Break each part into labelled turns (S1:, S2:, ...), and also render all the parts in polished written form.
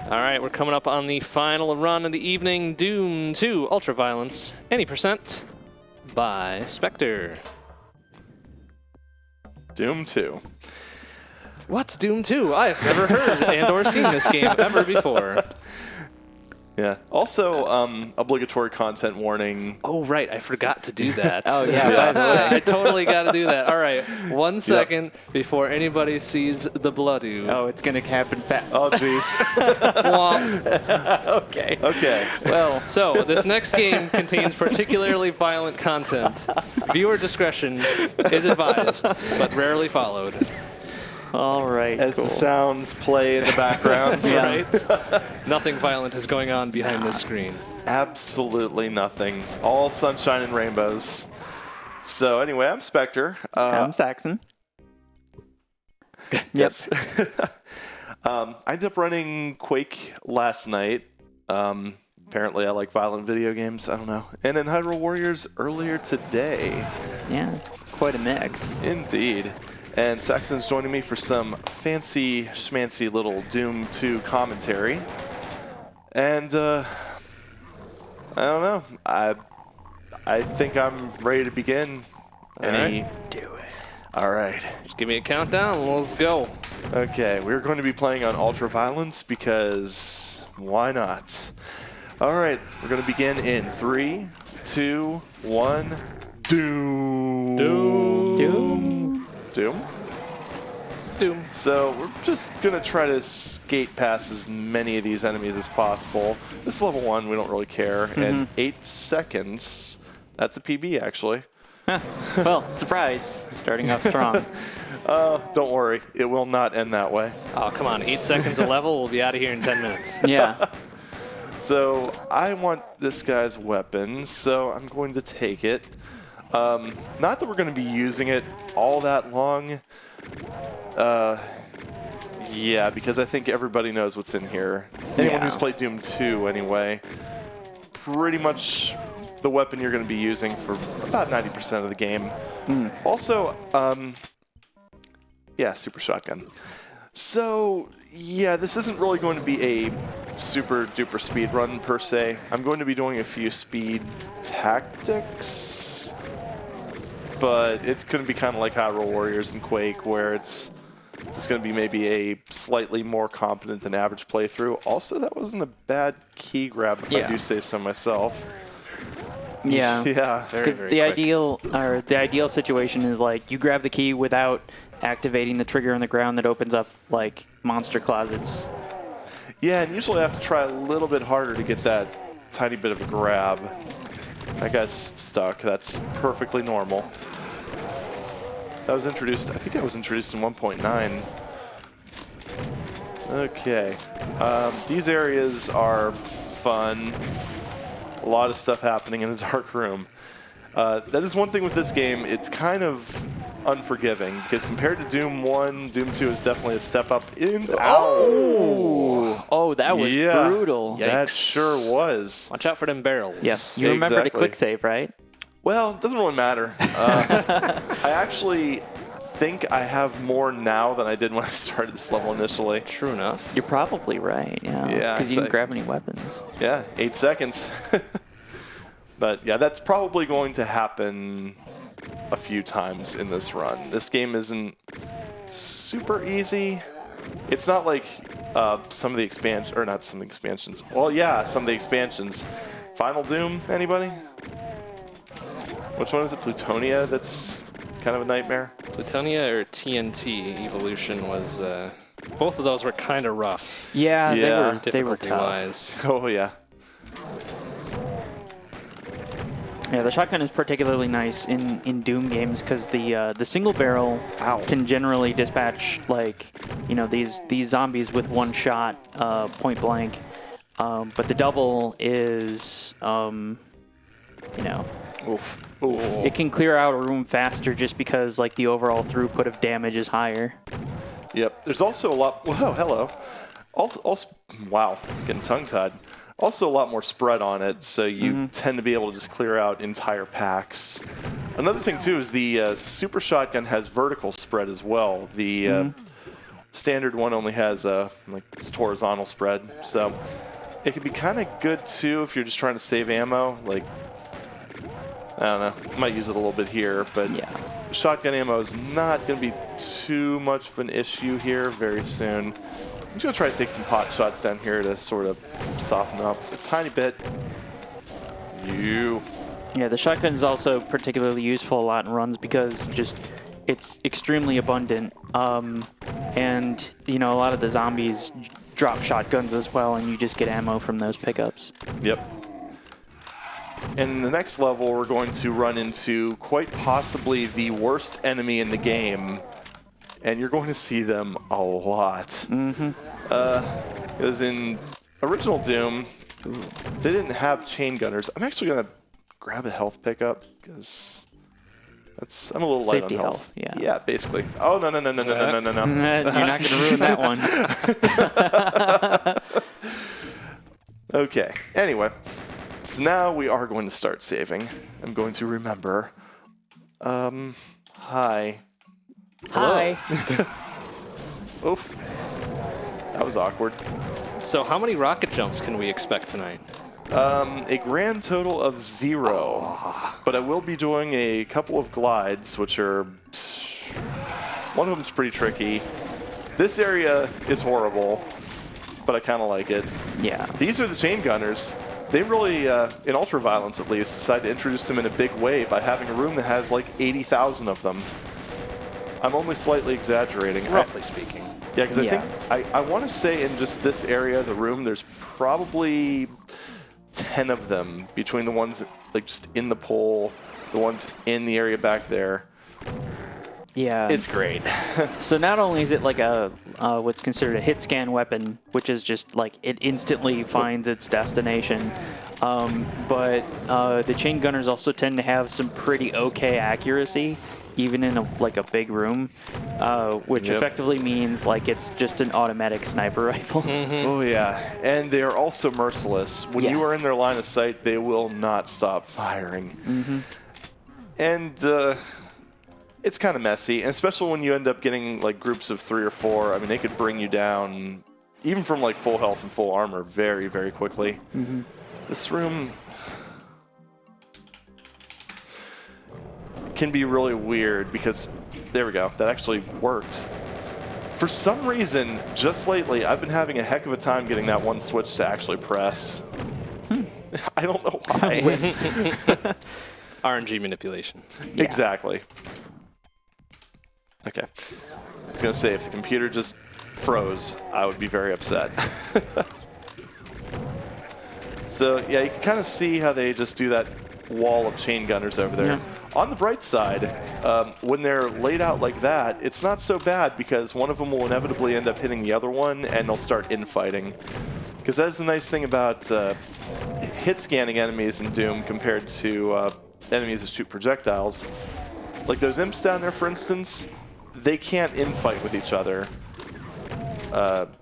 S1: All right, we're coming up on the final run of the evening. Doom 2 Ultraviolence, any percent by Spectre.
S2: Doom 2.
S1: What's Doom 2? I've never heard and or seen this game ever before.
S2: Yeah. Also, obligatory content warning.
S1: Oh, right. I forgot to do that.
S3: Oh, yeah, by the way.
S1: I totally got to do that. All right. 1 second before anybody sees the blood-oo.
S3: Oh, it's going to happen fast.
S2: Oh, jeez.
S3: Okay.
S2: Okay.
S1: Well, so this next game contains particularly violent content. Viewer discretion is advised, but rarely followed.
S3: All right.
S2: As the sounds play in the background, right?
S1: Nothing violent is going on behind this screen.
S2: Absolutely nothing. All sunshine and rainbows. So anyway, I'm Spectre.
S3: I'm Saxon.
S2: Yes. I ended up running Quake last night. Apparently I like violent video games. I don't know. And then Hyrule Warriors earlier today.
S3: Yeah, it's quite a mix.
S2: Indeed. And Saxon's joining me for some fancy schmancy little Doom 2 commentary. And I don't know. I think I'm ready to begin.
S1: Do it.
S2: All right.
S1: Just give me a countdown. Let's go.
S2: Okay, we're going to be playing on Ultraviolence because why not? All right, we're going to begin in 3, 2, 1. Doom.
S1: Doom.
S3: Doom.
S2: Doom.
S1: Doom.
S2: So we're just going to try to skate past as many of these enemies as possible. This is level 1, we don't really care. And 8 seconds, that's a PB actually.
S3: Well, surprise. Starting off strong.
S2: Don't worry, it will not end that way.
S1: Oh, come on. 8 seconds a level. We'll be out of here in 10 minutes.
S3: Yeah.
S2: So I want this guy's weapon, so I'm going to take it. Not that we're going to be using it all that long. Yeah, because I think everybody knows what's in here. Anyone who's played Doom 2 anyway, pretty much the weapon you're going to be using for about 90% of the game. Also, yeah, super shotgun. So, yeah, this isn't really going to be a super duper speed run per se. I'm going to be doing a few speed tactics, but it's going to be kind of like Hyrule Warriors and Quake, where it's just going to be maybe a slightly more competent than average playthrough. Also, that wasn't a bad key grab, if I do say so myself.
S3: Yeah.
S2: Yeah.
S3: Because the ideal situation is like you grab the key without activating the trigger on the ground that opens up like monster closets.
S2: Yeah, and usually I have to try a little bit harder to get that tiny bit of a grab. That guy's stuck. That's perfectly normal. That was introduced, I think that was introduced in 1.9. Okay. These areas are fun. A lot of stuff happening in a dark room. That is one thing with this game. It's kind of unforgiving because compared to Doom 1, Doom 2 is definitely a step up in.
S3: Oh, that was brutal.
S2: That sure was.
S1: Watch out for them barrels.
S3: Yes, you remember to quick save, right?
S2: Well, it doesn't really matter. I actually think I have more now than I did when I started this level initially.
S1: True enough.
S3: You're probably right, yeah.
S2: Yeah,
S3: Because you can grab any weapons.
S2: Yeah, 8 seconds. But yeah, that's probably going to happen a few times in this run. This game isn't super easy. It's not like some of the expansions, or not some of the expansions. Well, yeah, some of the expansions. Final Doom, anybody? Which one is it? Plutonia? That's kind of a nightmare.
S1: Plutonia or TNT Evolution was, both of those were kind of rough.
S3: Yeah, they were tough.
S1: Difficulty-wise.
S2: Oh, yeah.
S3: Yeah, the shotgun is particularly nice in Doom games because the single barrel can generally dispatch these zombies with one shot, point blank. But the double is
S2: Oof.
S3: it can clear out a room faster just because like the overall throughput of damage is higher.
S2: Yep. There's also a lot. Whoa, hello. Also, wow, getting tongue-tied. Also a lot more spread on it, so you tend to be able to just clear out entire packs. Another thing, too, is the super shotgun has vertical spread as well. The Standard one only has like just horizontal spread, so it can be kind of good too if you're just trying to save ammo. Like, I don't know, might use it a little bit here, but
S3: Yeah.
S2: shotgun ammo is not going to be too much of an issue here very soon. I'm just going to try to take some pot shots down here to sort of soften up a tiny bit.
S3: Yeah, the shotgun is also particularly useful a lot in runs because just it's extremely abundant. And, you know, a lot of the zombies drop shotguns as well, and you just get ammo from those pickups.
S2: Yep. And in the next level, we're going to run into quite possibly the worst enemy in the game. And you're going to see them a lot.
S3: Mm-hmm.
S2: Because in original Doom, they didn't have chain gunners. I'm actually going to grab a health pickup because I'm a little light
S3: Safety
S2: on health.
S3: yeah.
S2: Yeah, basically. Oh, no.
S3: You're not going to ruin that one.
S2: Okay. Anyway, so now we are going to start saving. I'm going to remember. Hi.
S3: Hi.
S2: Oof. That was awkward.
S1: So how many rocket jumps can we expect tonight?
S2: A grand total of 0. But I will be doing a couple of glides, which are... One of them's pretty tricky. This area is horrible, but I kind of like it.
S3: Yeah.
S2: These are the chain gunners. They really, in Ultraviolence at least, decided to introduce them in a big way by having a room that has like 80,000 of them. I'm only slightly exaggerating.
S1: Roughly speaking.
S2: Yeah, because I want to say in just this area of the room, there's probably 10 of them between the ones like just in the pole, the ones in the area back there.
S3: Yeah.
S2: It's great.
S3: So not only is it like a what's considered a hit scan weapon, which is just like it instantly finds its destination, but the chain gunners also tend to have some pretty okay accuracy, even in a big room, which effectively means like it's just an automatic sniper rifle.
S1: Mm-hmm.
S2: Oh yeah, and they are also merciless. When you are in their line of sight, they will not stop firing.
S3: Mm-hmm.
S2: And it's kind of messy, and especially when you end up getting like groups of 3 or 4. I mean, they could bring you down, even from like full health and full armor, very, very quickly.
S3: Mm-hmm.
S2: This room can be really weird because, there we go, that actually worked. For some reason, just lately, I've been having a heck of a time getting that one switch to actually press. I don't know why.
S1: RNG manipulation.
S3: Yeah.
S2: Exactly. Okay. I was going to say, if the computer just froze, I would be very upset. So, yeah, you can kind of see how they just do that wall of chain gunners over there.
S3: Yeah.
S2: On the bright side, when they're laid out like that, it's not so bad because one of them will inevitably end up hitting the other one, and they'll start infighting. Because that's the nice thing about hit scanning enemies in Doom compared to enemies that shoot projectiles. Like those imps down there, for instance, they can't infight with each other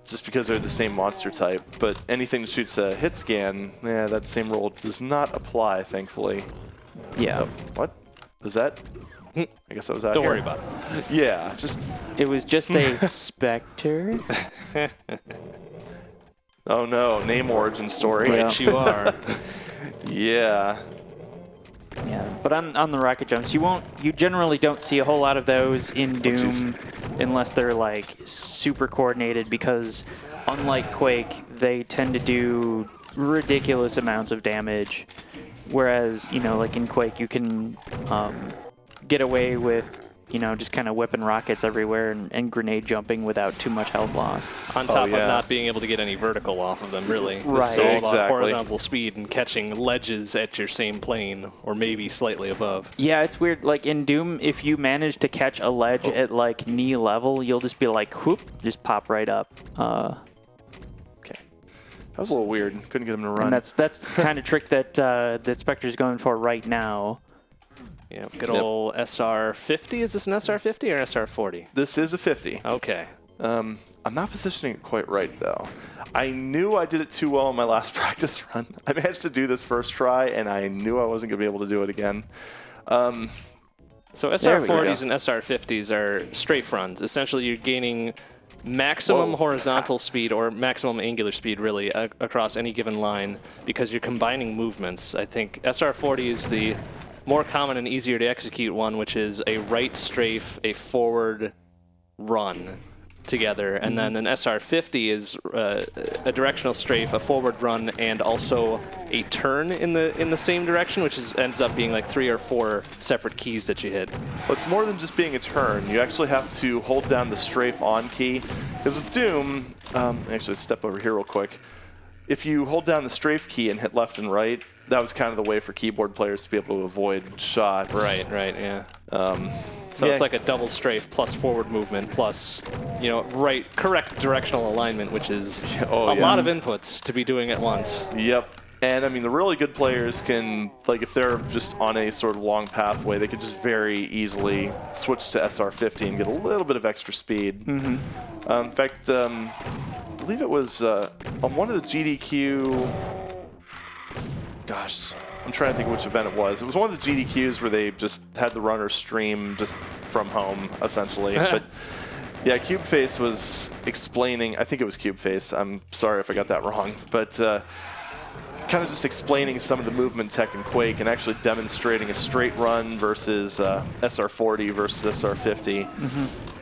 S2: just because they're the same monster type. But anything that shoots a hit scan, yeah, that same rule does not apply, thankfully.
S3: Yeah.
S2: Oh, what? Was that? I guess I was out
S1: Don't
S2: here.
S1: worry about it.
S2: Yeah, just...
S3: It was just a Spectere.
S2: Oh no, name origin story.
S3: Yeah.
S1: Which you are.
S2: Yeah.
S3: Yeah, but on the rocket jumps, you generally don't see a whole lot of those in Doom unless they're like super coordinated because unlike Quake, they tend to do ridiculous amounts of damage. Whereas, you know, like in Quake, you can get away with, you know, just kind of whipping rockets everywhere and grenade jumping without too much health loss.
S1: On top
S2: yeah.
S1: of not being able to get any vertical off of them, really.
S3: Right.
S1: It's all about
S2: Exactly.
S1: horizontal speed and catching ledges at your same plane, or maybe slightly above.
S3: Yeah, it's weird. Like in Doom, if you manage to catch a ledge at like knee level, you'll just be like, whoop, just pop right up.
S2: Okay. That was a little weird. Couldn't get him to run.
S3: And that's the kind of trick that Spectre's going for right now.
S1: Yeah, good old SR50. Is this an SR50 or an SR40?
S2: This is a 50.
S1: Okay.
S2: I'm not positioning it quite right, though. I knew I did it too well on my last practice run. I managed to do this first try, and I knew I wasn't going to be able to do it again.
S1: So
S3: There we go.
S1: SR40s and SR50s are strafe runs. Essentially, you're gaining maximum
S2: Whoa.
S1: horizontal speed or maximum angular speed, really, across any given line because you're combining movements. I think SR40 is the more common and easier to execute one, which is a right strafe, a forward run together, and then an SR50 is a directional strafe, a forward run, and also a turn in the same direction, which ends up being like 3 or 4 separate keys that you hit.
S2: But it's more than just being a turn. You actually have to hold down the strafe on key. Because with Doom, actually step over here real quick. If you hold down the strafe key and hit left and right, that was kind of the way for keyboard players to be able to avoid shots.
S1: Right, yeah. So it's like a double strafe plus forward movement plus, correct directional alignment, which is a lot of inputs to be doing at once.
S2: Yep. And I mean, the really good players can, like, if they're just on a sort of long pathway, they could just very easily switch to SR50 and get a little bit of extra speed. In fact, I believe it was on one of the GDQ. Gosh, I'm trying to think which event it was. It was one of the GDQs where they just had the runner stream just from home, essentially. But yeah, Cubeface was explaining, I think it was Cubeface, I'm sorry if I got that wrong, but kind of just explaining some of the movement tech in Quake and actually demonstrating a straight run versus SR40 versus SR50.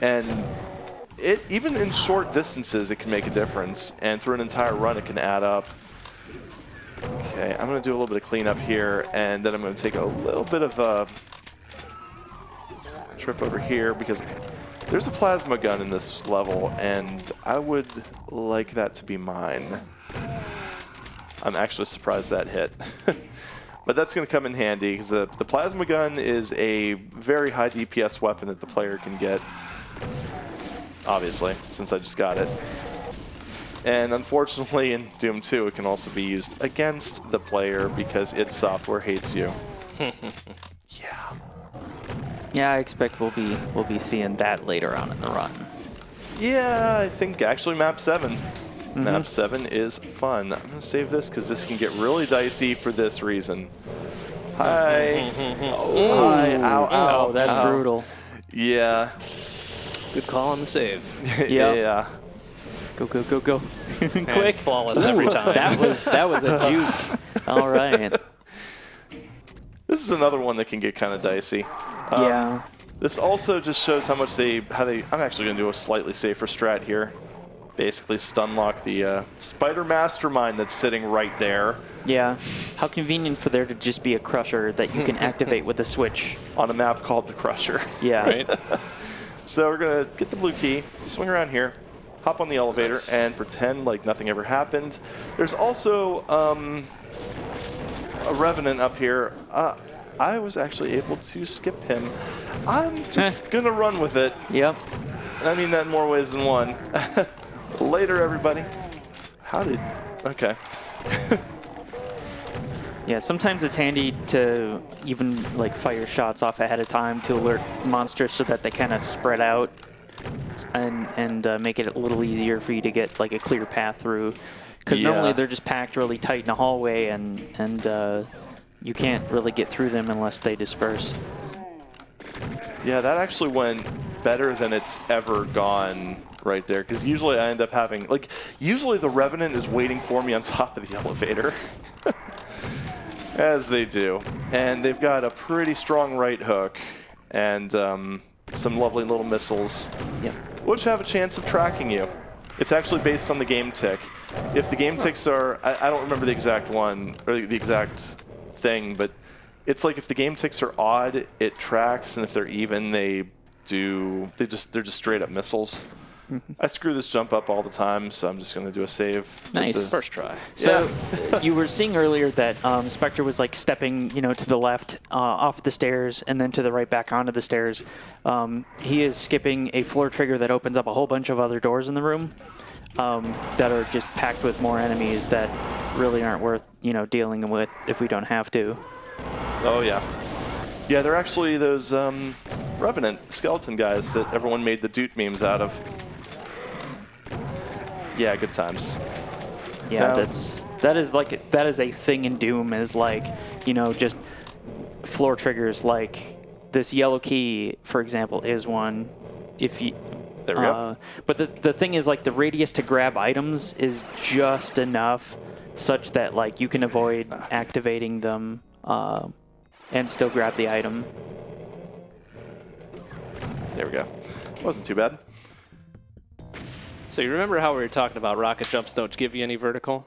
S2: And even in short distances, it can make a difference. And through an entire run, it can add up. Okay, I'm going to do a little bit of cleanup here, and then I'm going to take a little bit of a trip over here because there's a plasma gun in this level, and I would like that to be mine. I'm actually surprised that hit. But that's going to come in handy because the plasma gun is a very high DPS weapon that the player can get, obviously, since I just got it. And unfortunately, in Doom 2, it can also be used against the player because its software hates you. Yeah.
S3: Yeah, I expect we'll be seeing that later on in the run.
S2: Yeah, I think actually Map 7. Map 7 is fun. I'm going to save this because this can get really dicey for this reason. Hi. Hi. Ow, ow.
S3: Oh, that's brutal.
S2: Yeah.
S1: Good call on the save.
S2: Yeah.
S3: Go, go, go, go.
S1: Quick, flawless every time.
S3: That was a juke. All right.
S2: This is another one that can get kind of dicey.
S3: Yeah.
S2: This also just shows how much I'm actually going to do a slightly safer strat here. Basically stun lock the spider mastermind that's sitting right there.
S3: Yeah. How convenient for there to just be a crusher that you can activate with a switch.
S2: On a map called the Crusher.
S3: Yeah.
S1: Right?
S2: So we're going to get the blue key, swing around here, hop on the elevator,
S1: Nice.
S2: and pretend like nothing ever happened. There's also a Revenant up here. I was actually able to skip him. I'm just going to run with it.
S3: Yep.
S2: I mean that in more ways than one. Later, everybody. Okay.
S3: Yeah, sometimes it's handy to even like fire shots off ahead of time to alert monsters so that they kind of spread out and make it a little easier for you to get like a clear path through. Because normally they're just packed really tight in a hallway and you can't really get through them unless they disperse.
S2: Yeah, that actually went better than it's ever gone right there. Because usually I end up having, usually the Revenant is waiting for me on top of the elevator. As they do. And they've got a pretty strong right hook and some lovely little missiles,
S3: Yep.
S2: which have a chance of tracking you. It's actually based on the game tick. If the game ticks are, I don't remember the exact one, or the exact thing, but it's like if the game ticks are odd, it tracks, and if they're even, they're just straight up missiles. I screw this jump up all the time, so I'm just going to do a save.
S3: Nice.
S1: First try.
S3: So you were seeing earlier that Spectre was like stepping, to the left off the stairs and then to the right back onto the stairs. He is skipping a floor trigger that opens up a whole bunch of other doors in the room that are just packed with more enemies that really aren't worth, dealing with if we don't have to.
S2: Oh, yeah. Yeah, they're actually those Revenant skeleton guys that everyone made the Doot memes out of. Yeah, good times.
S3: Yeah, that is a thing in Doom is just floor triggers like this yellow key, for example, is one.
S2: There we go.
S3: But the thing is, like, the radius to grab items is just enough such that, like, you can avoid activating them and still grab the item.
S2: There we go. Wasn't too bad.
S1: So you remember how we were talking about rocket jumps don't give you any vertical?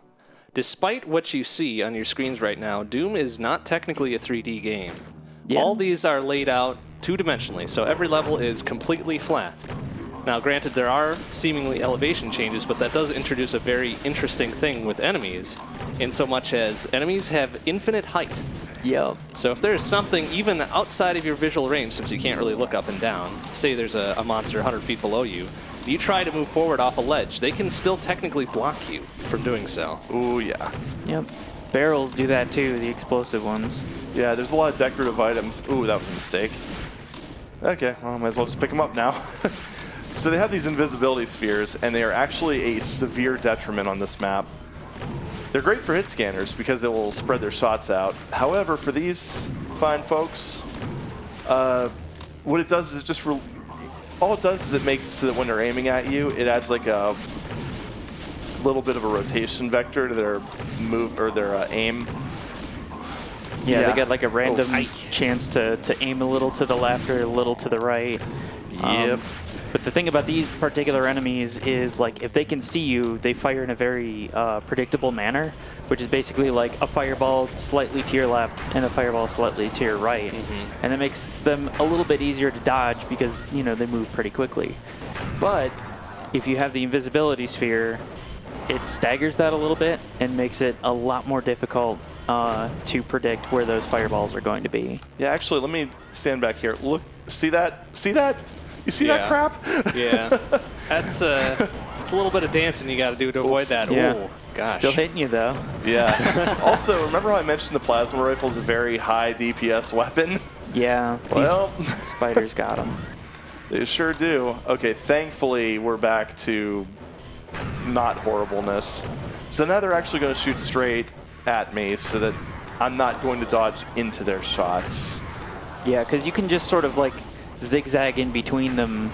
S1: Despite what you see on your screens right now, Doom is not technically a 3D game.
S3: Yeah.
S1: All these are laid out two-dimensionally, so every level is completely flat. Now, granted, there are seemingly elevation changes, but that does introduce a very interesting thing with enemies, in so much as enemies have infinite height.
S3: Yep.
S1: So if there's something even outside of your visual range, since you can't really look up and down, say there's a monster 100 feet below you, you try to move forward off a ledge, they can still technically block you from doing so.
S2: Ooh, yeah.
S3: Yep. Barrels do that too, the explosive ones.
S2: Yeah, there's a lot of decorative items. Ooh, that was a mistake. Okay, well, I might as well just pick them up now. So they have these invisibility spheres, and they are actually a severe detriment on this map. They're great for hit scanners because they will spread their shots out. However, for these fine folks, what it does is it just all it does is it makes it so that when they're aiming at you, it adds like a little bit of a rotation vector to their move or their aim.
S3: Yeah, they get like a random chance to aim a little to the left or a little to the right.
S2: Yep.
S3: But the thing about these particular enemies is, like, if they can see you, they fire in a very predictable manner, which is basically like a fireball slightly to your left and a fireball slightly to your right. Mm-hmm. And it makes them a little bit easier to dodge because, you know, they move pretty quickly. But if you have the invisibility sphere, it staggers that a little bit and makes it a lot more difficult to predict where those fireballs are going to be.
S2: Yeah, actually, let me stand back here. Look, see that? See that? You see that crap?
S1: Yeah. That's it's a little bit of dancing you got to do to avoid that.
S3: Yeah.
S1: Ooh, gosh.
S3: Still hitting you, though.
S2: Yeah. Also, remember how I mentioned the plasma rifle is a very high DPS weapon?
S3: Yeah.
S2: Well,
S3: these spiders got them.
S2: They sure do. Okay, thankfully, we're back to not horribleness. So now they're actually going to shoot straight at me so that I'm not going to dodge into their shots.
S3: Yeah, because you can just sort of, like, zigzag in between them,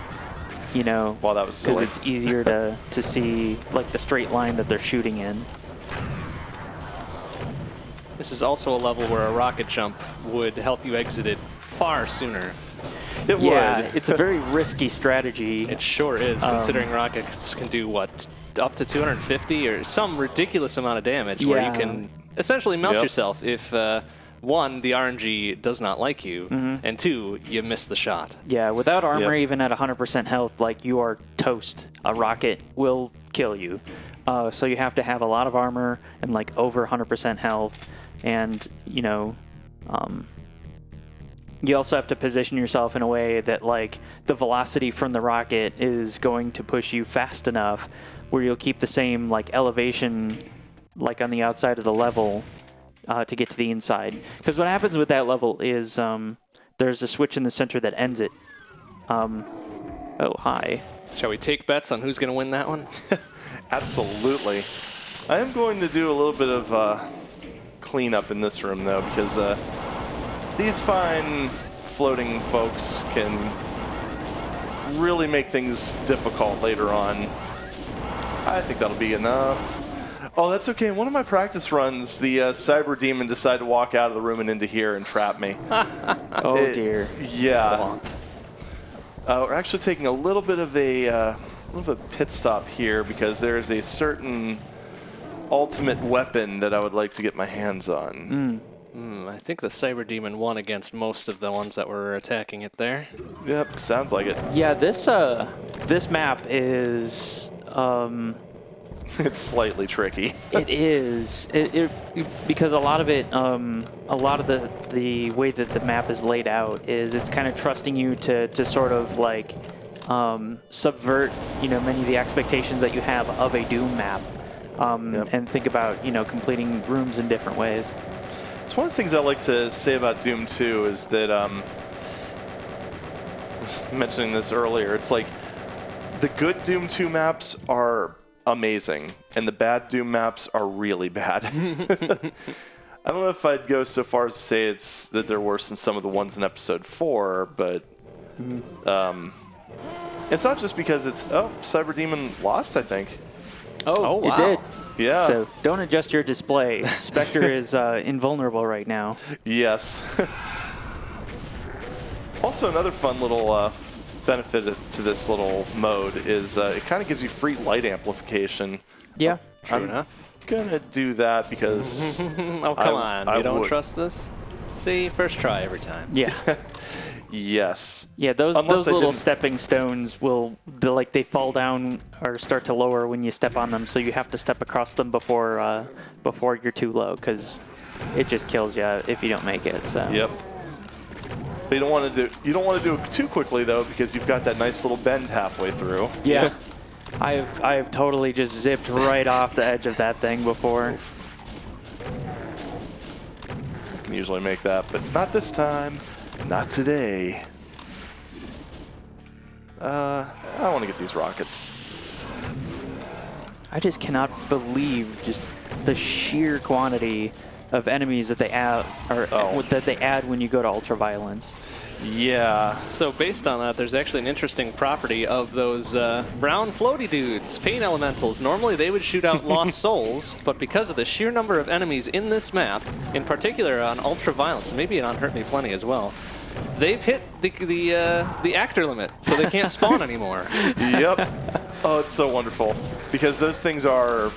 S3: you know,
S2: Well, that was silly.
S3: because it's easier to see, like, the straight line that they're shooting in.
S1: This is also a level where a rocket jump would help you exit it far sooner.
S2: It
S3: Yeah,
S2: would.
S3: it's a very risky strategy.
S1: It sure is, considering rockets can do, what, up to 250 or some ridiculous amount of damage where you
S3: Yeah.
S1: can essentially melt
S2: Yep.
S1: yourself if, one, the RNG does not like you, and two, you miss the shot.
S3: Yeah, without armor,
S2: Yep.
S3: even at 100% health, like, you are toast. A rocket will kill you. So you have to have a lot of armor and, like, over 100% health. And, you know, you also have to position yourself in a way that, like, the velocity from the rocket is going to push you fast enough where you'll keep the same, like, elevation, like, on the outside of the level to get to the inside. Because what happens with that level is there's a switch in the center that ends it. Oh, hi.
S1: Shall we take bets on who's going to win that one?
S2: Absolutely. I am going to do a little bit of cleanup in this room, though, because these fine floating folks can really make things difficult later on. I think that'll be enough. Oh, that's okay. In one of my practice runs, the cyber demon decided to walk out of the room and into here and trap me.
S3: Oh, dear.
S2: Yeah. We're actually taking a little bit of a pit stop here because there is a certain ultimate weapon that I would like to get my hands on.
S1: I think the Cyber Demon won against most of the ones that were attacking it there.
S2: Yep, sounds like it.
S3: Yeah, this map is
S2: It's slightly tricky.
S3: it is because a lot of it a lot of the way that the map is laid out is it's kind of trusting you to sort of like subvert, you know, many of the expectations that you have of a Doom map. And think about, you know, completing rooms in different ways.
S2: It's one of the things I like to say about Doom 2 is that, I was mentioning this earlier, it's like the good Doom 2 maps are amazing, and the bad Doom maps are really bad. I don't know if I'd go so far as to say that they're worse than some of the ones in Episode 4, but It's not just because it's, oh, Cyber Demon lost, I think.
S1: Oh, wow.
S3: It did.
S2: Yeah.
S3: So don't adjust your display. Spectre is invulnerable right now.
S2: Yes. Also, another fun little benefit to this little mode is it kind of gives you free light amplification.
S3: Yeah.
S1: True enough.
S2: Gonna do that because
S1: Oh, come on.
S2: I
S1: You don't
S2: would.
S1: trust this? See, first try every time.
S3: Yeah.
S2: yes.
S3: Yeah, those
S2: Unless I
S3: little
S2: didn't-
S3: stepping stones they fall down or start to lower when you step on them, so you have to step across them before you're too low, because it just kills you if you don't make it. So.
S2: Yep. But you don't want to do it too quickly though, because you've got that nice little bend halfway through.
S3: Yeah. I've totally just zipped right off the edge of that thing before.
S2: You can usually make that, but not this time. Not today. I want to get these rockets.
S3: I just cannot believe just the sheer quantity of enemies that they add that they add when you go to ultraviolence.
S2: Yeah.
S1: So based on that, there's actually an interesting property of those brown floaty dudes, pain elementals. Normally they would shoot out lost souls, but because of the sheer number of enemies in this map, in particular on ultraviolence, and maybe on Hurt Me Plenty as well, they've hit the actor limit, so they can't spawn anymore.
S2: Yep. Oh, it's so wonderful because those things are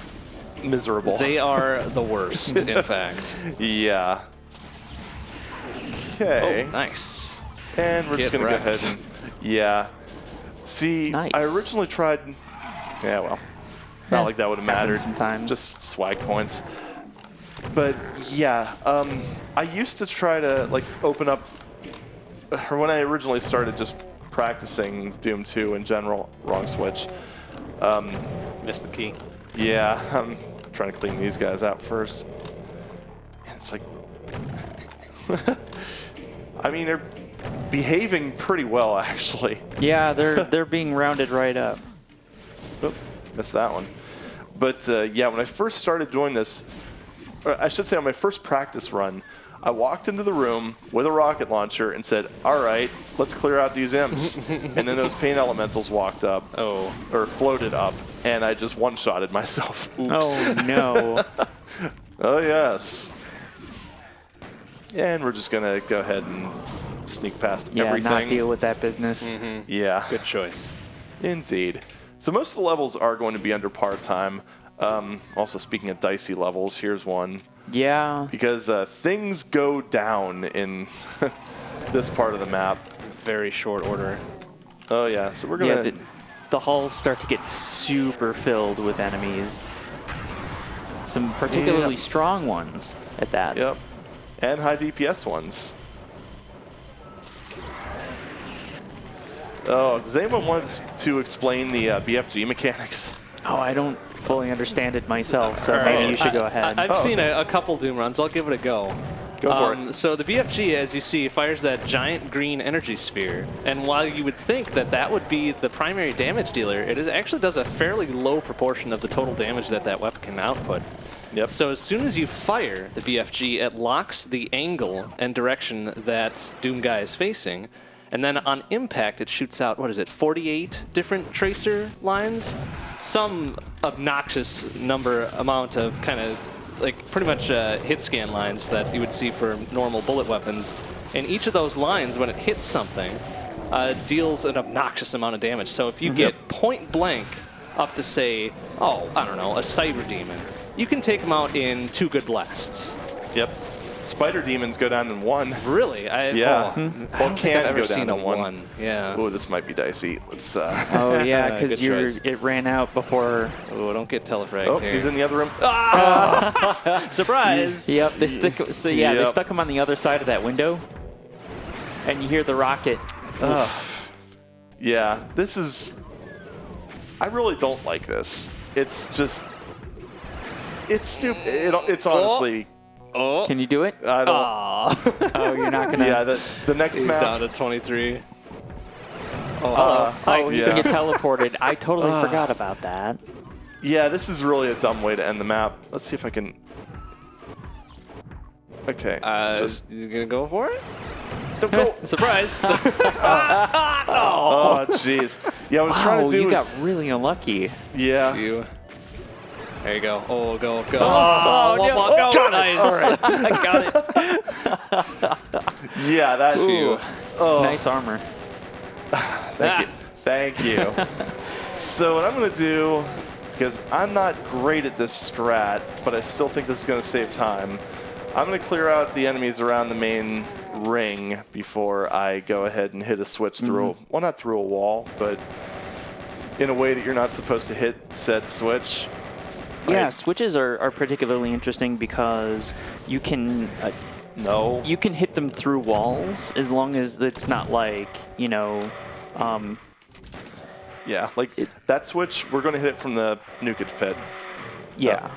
S2: miserable.
S1: They are the worst, in fact.
S2: Yeah. Okay.
S1: Oh, nice.
S2: And we're just
S1: Get
S2: going to go
S1: wrecked.
S2: ahead and... Yeah. See,
S3: Nice.
S2: I originally tried... Yeah, well, not like that would have mattered.
S3: Happens sometimes.
S2: Just swag points. But, yeah, I used to try to, like, open up... Or when I originally started just practicing Doom 2 in general, wrong switch.
S1: Missed the key.
S2: Yeah, I'm trying to clean these guys out first. And it's like... I mean, they're behaving pretty well, actually.
S3: Yeah, they're being rounded right up.
S2: Oop, missed that one. But yeah, when I first started doing this, or I should say on my first practice run, I walked into the room with a rocket launcher and said, all right, let's clear out these imps. And then those pain elementals walked up, or floated up, and I just one-shotted myself. Oops.
S3: Oh no.
S2: Oh, yes. And we're just going to go ahead and sneak past
S3: Yeah,
S2: everything.
S3: not deal with that business.
S2: Yeah.
S1: Good choice.
S2: Indeed. So most of the levels are going to be under par time. Also, speaking of dicey levels, here's one.
S3: Yeah.
S2: Because things go down in this part of the map.
S1: Very short order.
S2: Oh, yeah. So we're going to...
S3: The halls start to get super filled with enemies. Some particularly strong ones at that.
S2: Yep. And high DPS ones. Oh, does anyone want to explain the BFG mechanics?
S3: Oh, I don't fully understand it myself, so maybe you should go ahead.
S1: I've seen a couple Doom runs. I'll give it a go.
S2: Go for it.
S1: So the BFG, as you see, fires that giant green energy sphere. And while you would think that that would be the primary damage dealer, actually does a fairly low proportion of the total damage that weapon can output.
S2: Yep.
S1: So as soon as you fire the BFG, it locks the angle and direction that Doom Guy is facing. And then on impact, it shoots out, 48 different tracer lines? Some obnoxious amount of kind of, like, pretty much hit scan lines that you would see for normal bullet weapons. And each of those lines, when it hits something, deals an obnoxious amount of damage. So if you get point blank up to, say, I don't know, a Cyber Demon, you can take them out in 2 good blasts.
S2: Yep. Spider demons go down in 1.
S1: Really?
S2: Yeah.
S1: I don't think I've ever seen a 1. Yeah.
S2: Oh, this might be dicey. Let's.
S3: Oh yeah, because
S1: Good choice.
S3: it ran out before.
S1: Oh, don't get telefragged
S2: Oh,
S1: here.
S2: he's in the other room.
S1: Surprise!
S3: Yep, they stick. So yeah, they
S2: Yep.
S3: stuck him on the other side of that window, and you hear the rocket.
S2: Yeah, this is... I really don't like this. It's just... It's stupid. It's honestly...
S1: Oh,
S3: Can you do it?
S2: I don't...
S3: Oh, you're not gonna.
S2: Yeah, the next
S1: he's
S2: map...
S1: down to 23.
S3: Oh, he
S2: yeah.
S3: can get teleported. I totally forgot about that.
S2: Yeah, this is really a dumb way to end the map. Let's see if I can... Okay, just...
S1: You gonna go for it?
S2: Don't go.
S1: Surprise!
S2: Oh, jeez. Yeah, I was trying to do
S3: you
S2: is...
S3: got really unlucky.
S2: Yeah.
S1: There you go. Oh, go.
S3: Oh, no.
S1: Go.
S3: Got it.
S1: Nice.
S3: All right. I got it.
S2: Yeah, that...
S1: Phew.
S2: Oh,
S3: Nice armor.
S2: Thank you. So what I'm going to do, because I'm not great at this strat, but I still think this is going to save time, I'm going to clear out the enemies around the main ring before I go ahead and hit a switch through, well, not through a wall, but in a way that you're not supposed to hit said switch.
S3: Yeah, switches are particularly interesting because you can you can hit them through walls as long as it's not like, you know,
S2: Yeah, like that switch, we're going to hit it from the nukage pit.
S3: yeah.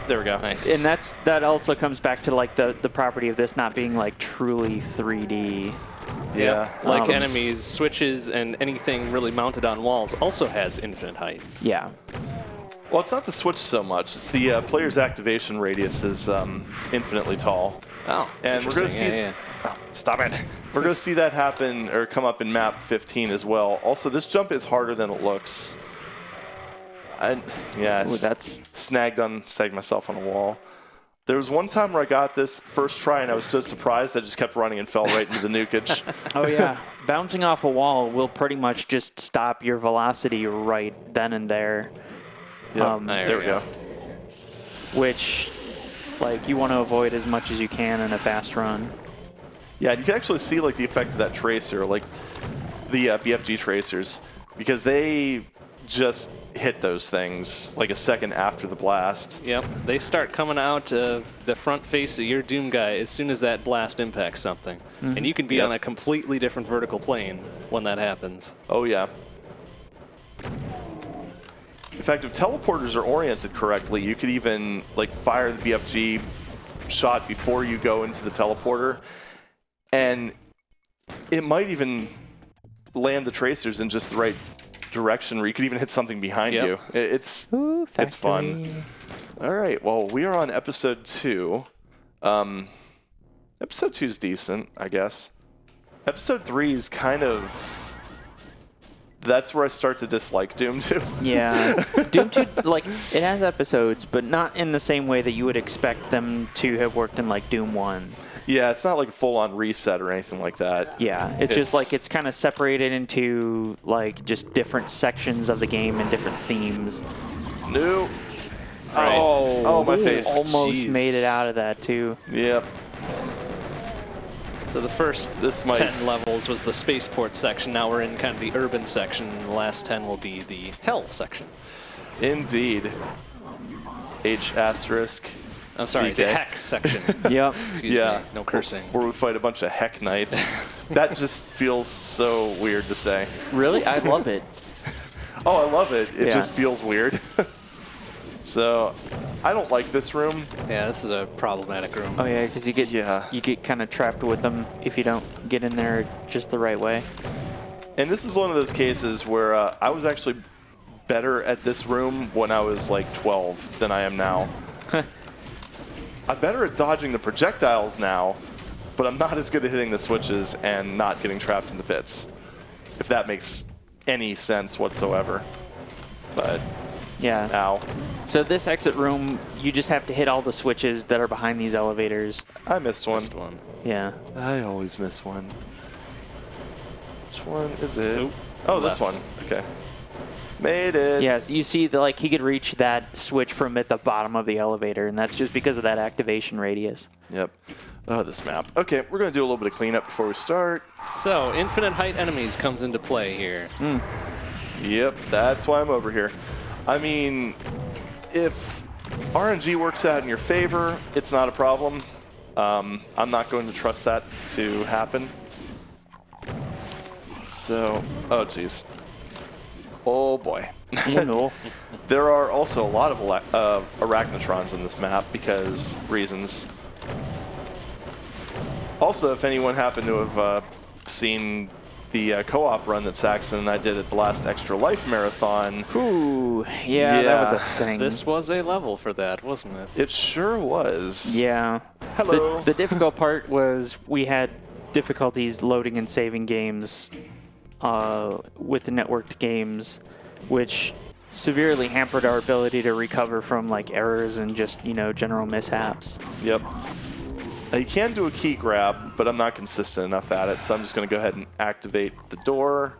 S1: There we go. Nice.
S3: And that also comes back to like the property of this not being like truly 3D.
S2: Yeah.
S1: Like enemies, switches, and anything really mounted on walls also has infinite height.
S3: Yeah.
S2: Well, it's not the switch so much. It's the player's activation radius is infinitely tall.
S1: Oh,
S2: And we're going to see...
S1: yeah.
S2: Stop it. We're going to see that happen or come up in map 15 as well. Also, this jump is harder than it looks. Yeah,
S3: Ooh, that's
S2: snagged myself on a wall. There was one time where I got this first try and I was so surprised I just kept running and fell right into the nukage.
S3: oh yeah. Bouncing off a wall will pretty much just stop your velocity right then and there.
S2: Yep. There we go.
S3: Which, like, you want to avoid as much as you can in a fast run.
S2: Yeah, and you can actually see like the effect of that tracer, like the BFG tracers, because they just hit those things like a second after the blast.
S1: Yep, they start coming out of the front face of your Doom guy as soon as that blast impacts something. And you can be on a completely different vertical plane when that happens.
S2: Oh, yeah. In fact, if teleporters are oriented correctly, you could even like fire the BFG shot before you go into the teleporter, and it might even land the tracers in just the right direction where you could even hit something behind you. It's fun. All right, well, we are on episode 2. Episode 2 is decent, I guess. Episode 3 is kind of... That's where I start to dislike Doom 2.
S3: Yeah. Doom 2, like, it has episodes, but not in the same way that you would expect them to have worked in, like, Doom 1.
S2: Yeah, it's not like a full-on reset or anything like that.
S3: Yeah, it's just like it's kind of separated into, like, just different sections of the game and different themes.
S2: No.
S1: Right.
S2: Oh, my face.
S3: Almost
S2: Jeez.
S3: made it out of that, too.
S2: Yep.
S1: So the first 10 levels was the spaceport section. Now we're in kind of the urban section. And the last 10 will be the hell section.
S2: Indeed. H asterisk.
S1: I'm sorry,
S2: CK.
S1: the heck section.
S3: Yep.
S1: Excuse me, no cursing.
S2: Where we fight a bunch of heck knights. That just feels so weird to say.
S3: Really? I love it.
S2: Oh, I love it. It
S3: Yeah.
S2: just feels weird. So, I don't like this room.
S1: Yeah, this is a problematic room.
S3: Oh yeah, because you get kind of trapped with them if you don't get in there just the right way.
S2: And this is one of those cases where I was actually better at this room when I was like 12 than I am now. I'm better at dodging the projectiles now, but I'm not as good at hitting the switches and not getting trapped in the pits, if that makes any sense whatsoever. But
S3: Yeah.
S2: ow.
S3: So this exit room, you just have to hit all the switches that are behind these elevators.
S2: I missed one.
S3: Yeah.
S2: I always miss one. Which one is it?
S1: Nope.
S2: Oh, this one. Okay. Made it.
S3: Yes, you see, like, he could reach that switch from at the bottom of the elevator, and that's just because of that activation radius.
S2: Yep. Oh, this map. Okay, we're going to do a little bit of cleanup before we start.
S1: So, infinite height enemies comes into play here.
S2: Yep, that's why I'm over here. I mean, if RNG works out in your favor, it's not a problem. I'm not going to trust that to happen. So, oh geez. Oh boy.
S3: You know.
S2: There are also a lot of arachnotrons in this map because reasons. Also, if anyone happened to have seen the co-op run that Saxon and I did at the last Extra Life Marathon.
S3: Ooh, yeah, that was a thing.
S1: This was a level for that, wasn't it?
S2: It sure was.
S3: Yeah.
S2: Hello.
S3: The difficult part was we had difficulties loading and saving games with networked games, which severely hampered our ability to recover from like errors and just general mishaps.
S2: Yep. Now you can do a key grab, but I'm not consistent enough at it, so I'm just going to go ahead and activate the door.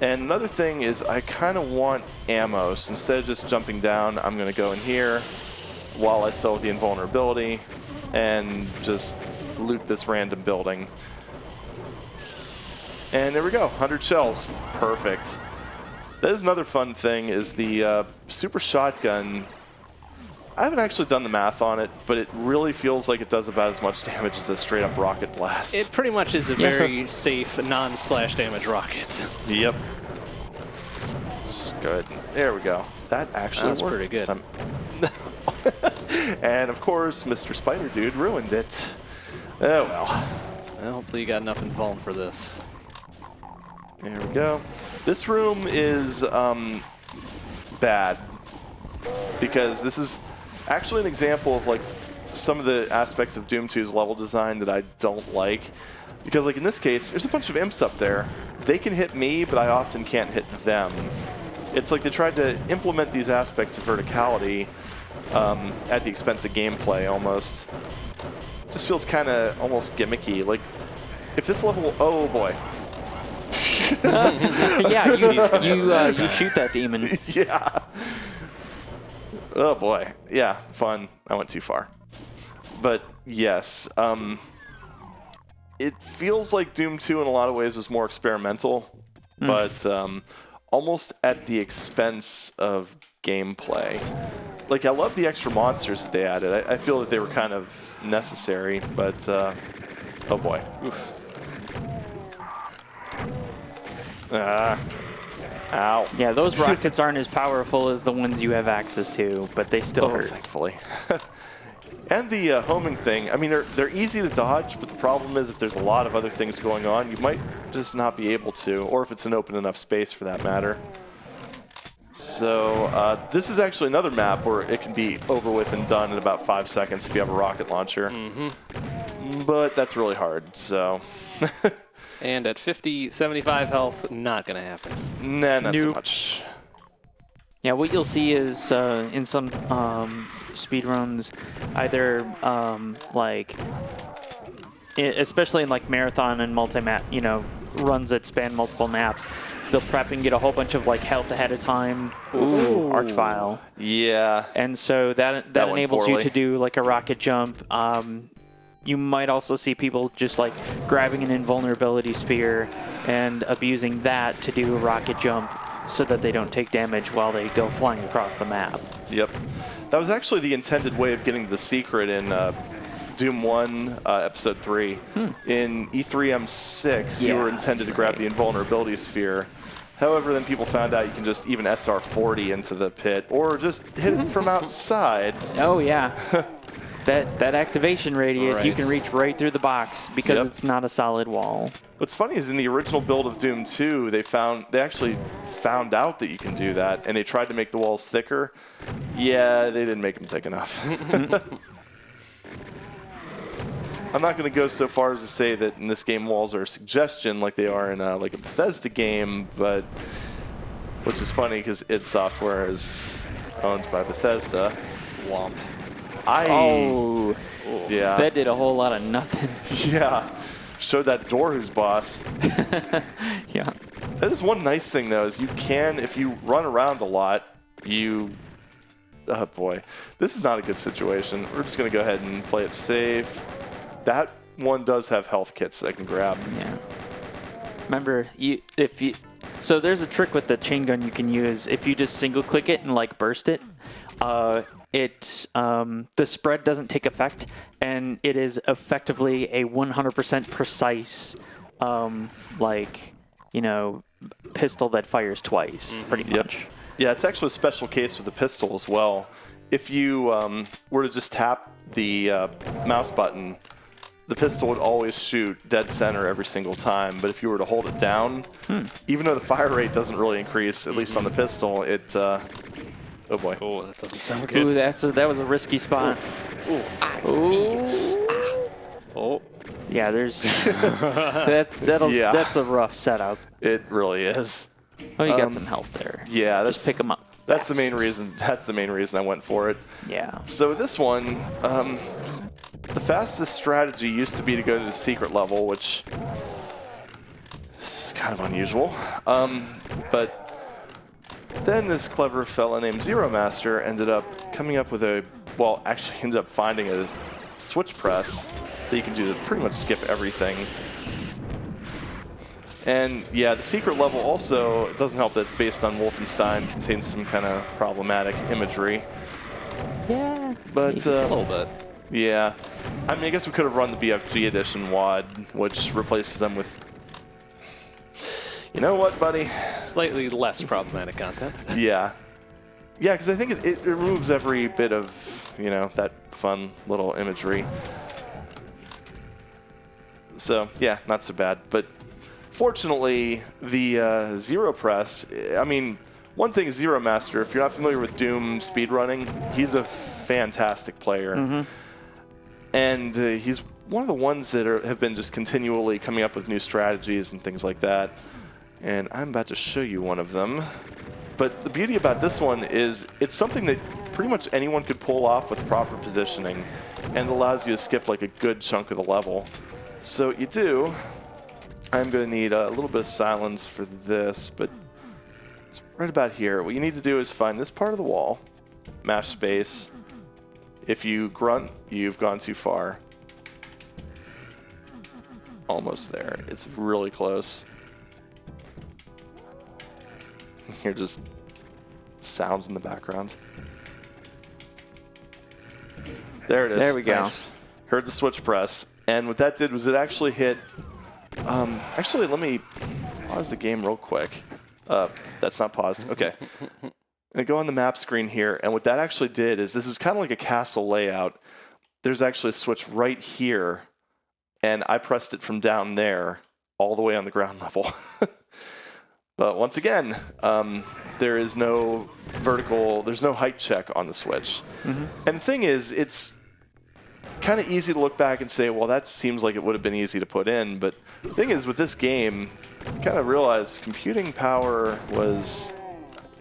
S2: And another thing is I kind of want ammo, so instead of just jumping down, I'm going to go in here while I still have the invulnerability and just loot this random building. And there we go, 100 shells. Perfect. That is another fun thing, is the super shotgun. I haven't actually done the math on it, but it really feels like it does about as much damage as a straight-up rocket blast.
S1: It pretty much is a very safe, non-splash damage rocket.
S2: Yep. Good. There we go. That actually
S1: That's
S2: worked
S1: pretty good.
S2: this time. And of course, Mr. Spider Dude ruined it. Oh well.
S1: Well, hopefully you got enough invuln for this.
S2: There we go. This room is bad because this is actually an example of like some of the aspects of Doom 2's level design that I don't like. Because like in this case, there's a bunch of imps up there. They can hit me, but I often can't hit them. It's like they tried to implement these aspects of verticality at the expense of gameplay almost. Just feels kind of almost gimmicky. Like if this level, oh boy.
S3: Yeah, you shoot that demon.
S2: Yeah. Oh boy. Yeah, fun. I went too far. But yes, it feels like Doom 2 in a lot of ways was more experimental, but almost at the expense of gameplay. Like, I love the extra monsters that they added. I feel that they were kind of necessary, but oh boy. Oof. Ow.
S3: Yeah, those rockets aren't as powerful as the ones you have access to, but they still hurt.
S2: Thankfully. And the homing thing, I mean, they're easy to dodge, but the problem is if there's a lot of other things going on, you might just not be able to, or if it's an open enough space for that matter. So this is actually another map where it can be over with and done in about 5 seconds if you have a rocket launcher. But that's really hard, so...
S1: And at 50, 75 health, not going to happen.
S2: Nah, not so
S3: Nope.
S2: much.
S3: Yeah, what you'll see is in some speedruns, either especially in like marathon and multi-map, runs that span multiple maps, they'll prep and get a whole bunch of like health ahead of time. Ooh, Archvile.
S2: Yeah.
S3: And so that
S2: went
S3: enables you
S2: poorly.
S3: to do like a rocket jump. You might also see people just like grabbing an invulnerability sphere and abusing that to do a rocket jump so that they don't take damage while they go flying across the map.
S2: Yep. That was actually the intended way of getting the secret in Doom 1, Episode 3. In E3M6, you
S3: Yeah,
S2: were intended
S3: that's
S2: to grab
S3: right.
S2: the invulnerability sphere. However, then people found out you can just even SR40 into the pit, or just hit it from outside.
S3: Oh, yeah. That activation radius, you
S1: Right.
S3: can reach right through the box because
S2: Yep.
S3: it's not a solid wall.
S2: What's funny is in the original build of Doom 2, they actually found out that you can do that, and they tried to make the walls thicker. Yeah, they didn't make them thick enough. I'm not going to go so far as to say that in this game walls are a suggestion like they are in like a Bethesda game, but which is funny because id Software is owned by Bethesda. Womp.
S3: Oh,
S2: Yeah.
S3: that did a whole lot of nothing.
S2: Yeah. Showed that door who's boss.
S3: Yeah.
S2: That is one nice thing, though, is you can, if you run around a lot, oh boy, this is not a good situation. We're just going to go ahead and play it safe. That one does have health kits that I can grab.
S3: Yeah. Remember, so there's a trick with the chain gun you can use. If you just single click it and like burst it, the spread doesn't take effect, and it is effectively a 100% precise, pistol that fires twice, pretty much.
S2: Yeah, it's actually a special case with the pistol as well. If you were to just tap the mouse button, the pistol would always shoot dead center every single time. But if you were to hold it down, even though the fire rate doesn't really increase, at least on the pistol, it... oh boy.
S1: Oh, that doesn't sound good.
S3: Ooh, that was a risky spot.
S1: Ooh.
S3: Ooh.
S1: Oh.
S3: Yeah, there's that's a rough setup.
S2: It really is.
S3: Oh, you got some health there.
S2: Yeah,
S3: Just pick them up.
S2: That's the main
S3: fast.
S2: reason. That's the main reason I went for it.
S3: Yeah.
S2: So this one, the fastest strategy used to be to go to the secret level, which is kind of unusual. But then this clever fella named Zero Master ended up coming up with actually ended up finding a switch press that you can do to pretty much skip everything. And yeah, the secret level also, it doesn't help that it's based on Wolfenstein, contains some kind of problematic imagery.
S3: Yeah.
S2: But
S1: Just a little bit.
S2: yeah, I mean, I guess we could have run the BFG edition WAD, which replaces them with, you know what, buddy?
S1: Slightly less problematic content.
S2: Yeah. Yeah, because I think it removes every bit of, that fun little imagery. So, yeah, not so bad. But fortunately, the Zero Press, I mean, one thing is Zero Master. If you're not familiar with Doom speedrunning, he's a fantastic player. Mm-hmm. And he's one of the ones that have been just continually coming up with new strategies and things like that. And I'm about to show you one of them. But the beauty about this one is it's something that pretty much anyone could pull off with proper positioning, and allows you to skip like a good chunk of the level. So you do. I'm going to need a little bit of silence for this, but it's right about here. What you need to do is find this part of the wall, mash space. If you grunt, you've gone too far. Almost there. It's really close. Here, just sounds in the background. There it is.
S3: There we go.
S2: Nice. Heard the switch press. And what that did was it actually hit... actually, let me pause the game real quick. That's not paused. Okay. And go on the map screen here. And what that actually did is this is kind of like a castle layout. There's actually a switch right here. And I pressed it from down there all the way on the ground level. But once again, there is no there's no height check on the switch. Mm-hmm. And the thing is, it's kind of easy to look back and say, well, that seems like it would have been easy to put in. But the thing is, with this game, you kind of realized computing power was,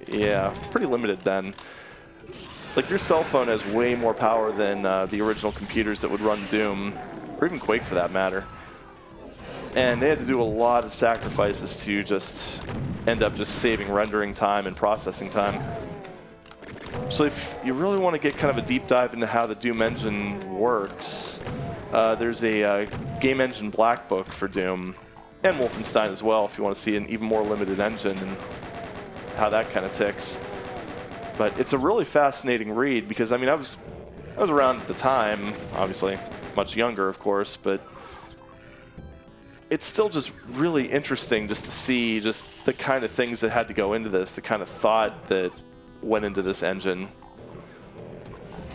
S2: pretty limited then. Like, your cell phone has way more power than the original computers that would run Doom, or even Quake for that matter. And they had to do a lot of sacrifices to just end up just saving rendering time and processing time. So if you really want to get kind of a deep dive into how the Doom engine works, there's a game engine black book for Doom, and Wolfenstein as well, if you want to see an even more limited engine and how that kind of ticks. But it's a really fascinating read because, I mean, I was around at the time, obviously much younger, of course, but it's still just really interesting just to see just the kind of things that had to go into this, the kind of thought that went into this engine.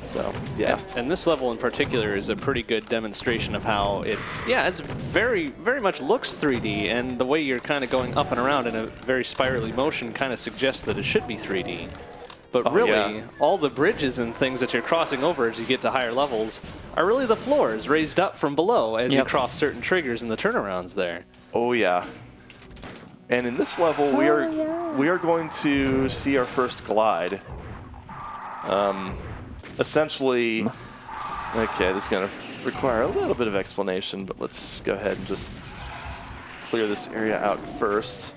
S2: So, yeah.
S1: And this level in particular is a pretty good demonstration of how it's very, very much looks 3D, and the way you're kind of going up and around in a very spirally motion kind of suggests that it should be 3D. But really, all the bridges and things that you're crossing over as you get to higher levels are really the floors raised up from below as you cross certain triggers and the turnarounds there.
S2: Oh, yeah. And in this level, we are going to see our first glide. Essentially, okay, this is going to require a little bit of explanation, but let's go ahead and just clear this area out first.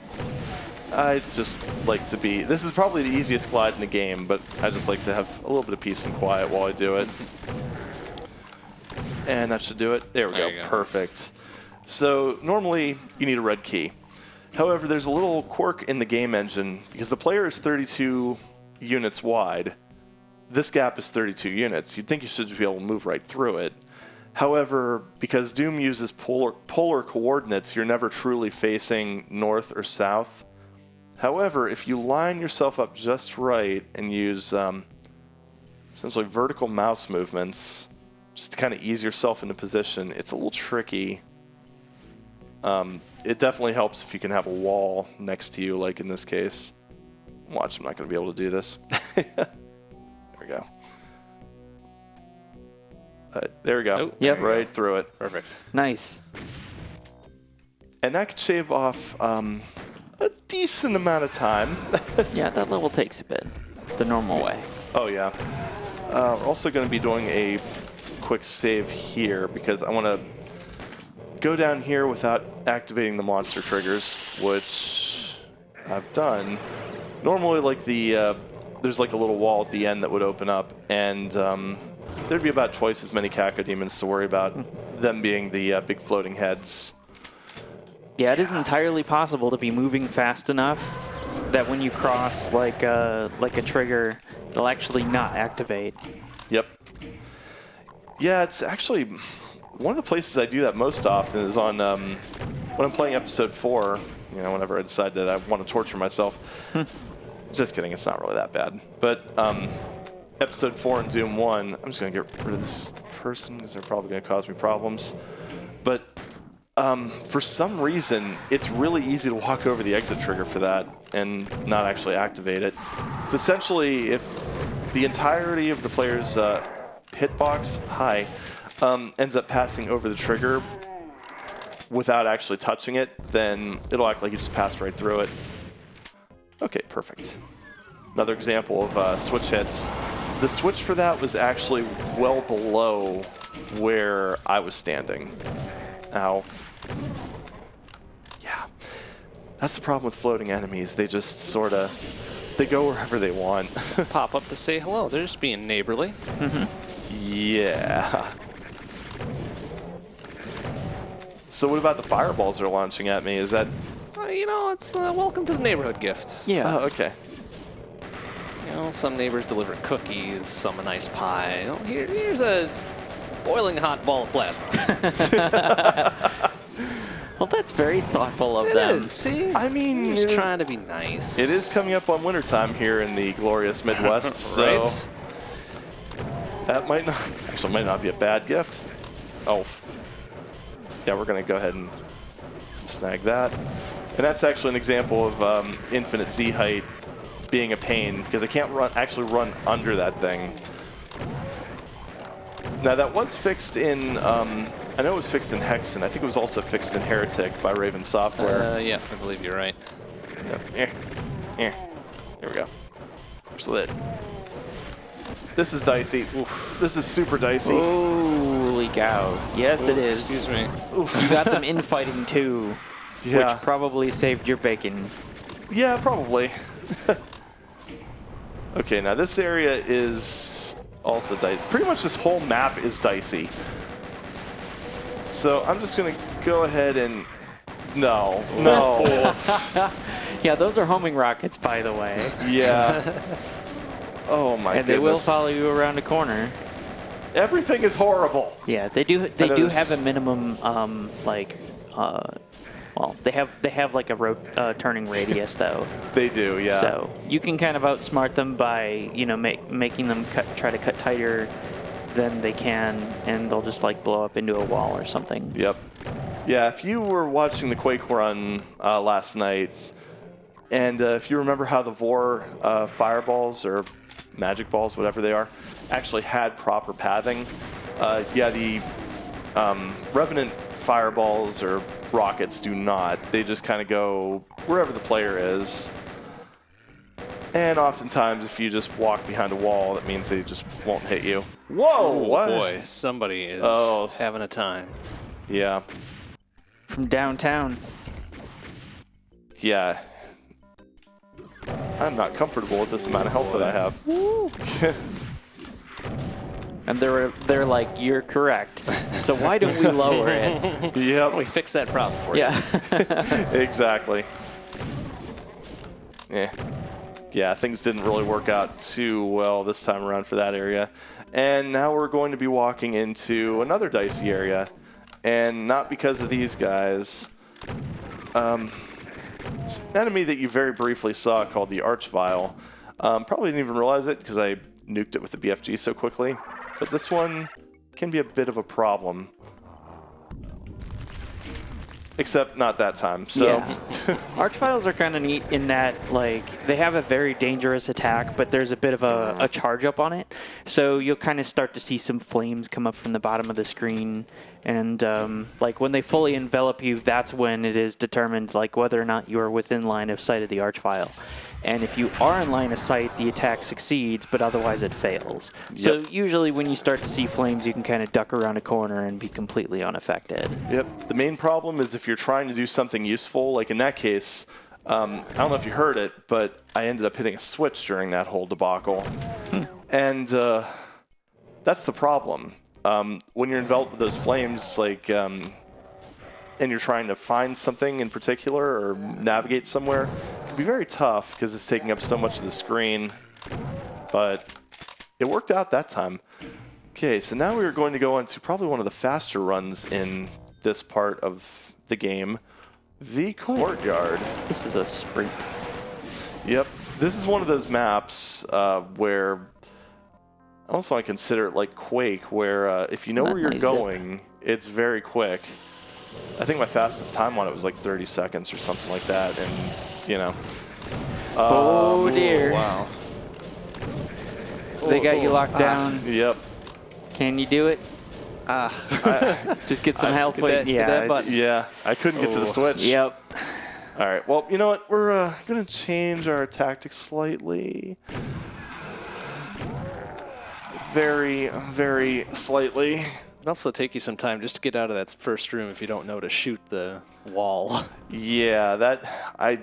S2: I just like to be... This is probably the easiest glide in the game, but I just like to have a little bit of peace and quiet while I do it. And that should do it. There we go. Perfect. So normally, you need a red key. However, there's a little quirk in the game engine. Because the player is 32 units wide, this gap is 32 units. You'd think you should be able to move right through it. However, because Doom uses polar coordinates, you're never truly facing north or south. However, if you line yourself up just right and use essentially vertical mouse movements just to kind of ease yourself into position, it's a little tricky. It definitely helps if you can have a wall next to you, like in this case. Watch, I'm not going to be able to do this. There we go. There we go.
S1: Oh,
S3: Yep.
S2: Right through it.
S1: Perfect.
S3: Nice.
S2: And that could shave off a decent amount of time.
S3: Yeah, that level takes a bit. The normal way.
S2: Oh, yeah. We're also going to be doing a quick save here because I want to go down here without activating the monster triggers, which I've done. Normally, like there's like a little wall at the end that would open up, and there'd be about twice as many Cacodemons to worry about, them being the big floating heads.
S3: Yeah, it is entirely possible to be moving fast enough that when you cross like a trigger, it'll actually not activate.
S2: Yep. Yeah, it's actually one of the places I do that most often is on when I'm playing episode 4. You know, whenever I decide that I want to torture myself. Just kidding, it's not really that bad. But episode 4 in Doom 1, I'm just going to get rid of this person because they're probably going to cause me problems. But for some reason, it's really easy to walk over the exit trigger for that and not actually activate it. It's essentially if the entirety of the player's hitbox, ends up passing over the trigger without actually touching it, then it'll act like you just passed right through it. Okay, perfect. Another example of switch hits. The switch for that was actually well below where I was standing. Ow. Yeah. That's the problem with floating enemies. They just sort of, they go wherever they want.
S1: Pop up to say hello. They're just being neighborly.
S2: Yeah. So what about the fireballs they're launching at me? Is that...
S1: You know, it's welcome to the neighborhood gift.
S3: Yeah.
S2: Oh, okay.
S1: You know, some neighbors deliver cookies, some a nice pie. You know, here's a boiling hot ball of plasma.
S3: Well, that's very thoughtful of
S1: It
S3: them.
S1: is, see?
S2: I mean...
S1: Just trying to be nice.
S2: It is coming up on wintertime here in the glorious Midwest, so...
S1: Right?
S2: That might not be a bad gift. Oh. Yeah, we're going to go ahead and snag that. And that's actually an example of infinite Z height being a pain, because I can't actually run under that thing. Now, that was fixed in... I know it was fixed in Hexen. I think it was also fixed in Heretic by Raven Software.
S1: Yeah, I believe you're right.
S2: Here we go. So that... This is dicey. Oof. This is super dicey.
S3: Holy cow. Yes, it is.
S1: Excuse me.
S3: You got them infighting too,
S2: Yeah.
S3: which probably saved your bacon.
S2: Yeah, probably. Okay, now this area is also dicey. Pretty much this whole map is dicey. So I'm just going to go ahead and... No.
S3: Yeah, those are homing rockets, by the way.
S2: Yeah. Oh my
S3: And
S2: goodness.
S3: they will follow you around a corner.
S2: Everything is horrible.
S3: Yeah, they do have a minimum well, they have like a turning radius though.
S2: They do, yeah.
S3: So you can kind of outsmart them by, you know, making them try to cut tighter than they can, and they'll just like blow up into a wall or something.
S2: Yep. Yeah, if you were watching the Quake run last night, and if you remember how the Vor fireballs or magic balls, whatever they are, actually had proper pathing, yeah, the Revenant fireballs or rockets do not. They just kind of go wherever the player is. And oftentimes, if you just walk behind a wall, that means they just won't hit you. Whoa!
S1: Oh,
S2: What?
S1: boy, somebody is having a time.
S2: Yeah.
S3: From downtown.
S2: Yeah. I'm not comfortable with this amount of health that I have.
S3: And they're like, you're correct. So why don't we lower it?
S2: Yep.
S1: We fix that problem for you.
S3: Yeah.
S2: Exactly. Yeah, things didn't really work out too well this time around for that area. And now we're going to be walking into another dicey area. And not because of these guys. It's an enemy that you very briefly saw called the Archvile. Probably didn't even realize it because I nuked it with the BFG so quickly. But this one can be a bit of a problem. Except not that time. So
S3: Yeah. Archviles are kind of neat in that, like, they have a very dangerous attack, but there's a bit of a charge up on it. So you'll kind of start to see some flames come up from the bottom of the screen. And, like, when they fully envelop you, that's when it is determined, like, whether or not you are within line of sight of the Archvile. And if you are in line of sight, the attack succeeds, but otherwise it fails. So usually when you start to see flames, you can kind of duck around a corner and be completely unaffected.
S2: Yep. The main problem is if you're trying to do something useful, like in that case, I don't know if you heard it, but I ended up hitting a switch during that whole debacle. And that's the problem. When you're enveloped with those flames, like, and you're trying to find something in particular or navigate somewhere, it can be very tough because it's taking up so much of the screen. But it worked out that time. Okay, so now we are going to go into probably one of the faster runs in this part of the game, the Courtyard.
S3: This is a sprint.
S2: Yep. This is one of those maps where I also want to consider it like Quake, where if you know where you're going, it's very quick. I think my fastest time on it was like 30 seconds or something like that, and, you know.
S3: Oh, dear.
S1: Wow.
S3: They got you locked down.
S2: Yep.
S3: Can you do it? Just get some health.
S2: Yeah, I couldn't get to the switch.
S3: Yep.
S2: All right, well, you know what? We're going to change our tactics slightly. Very, very slightly.
S1: It'd also take you some time just to get out of that first room if you don't know to shoot the wall.
S2: Yeah, that, I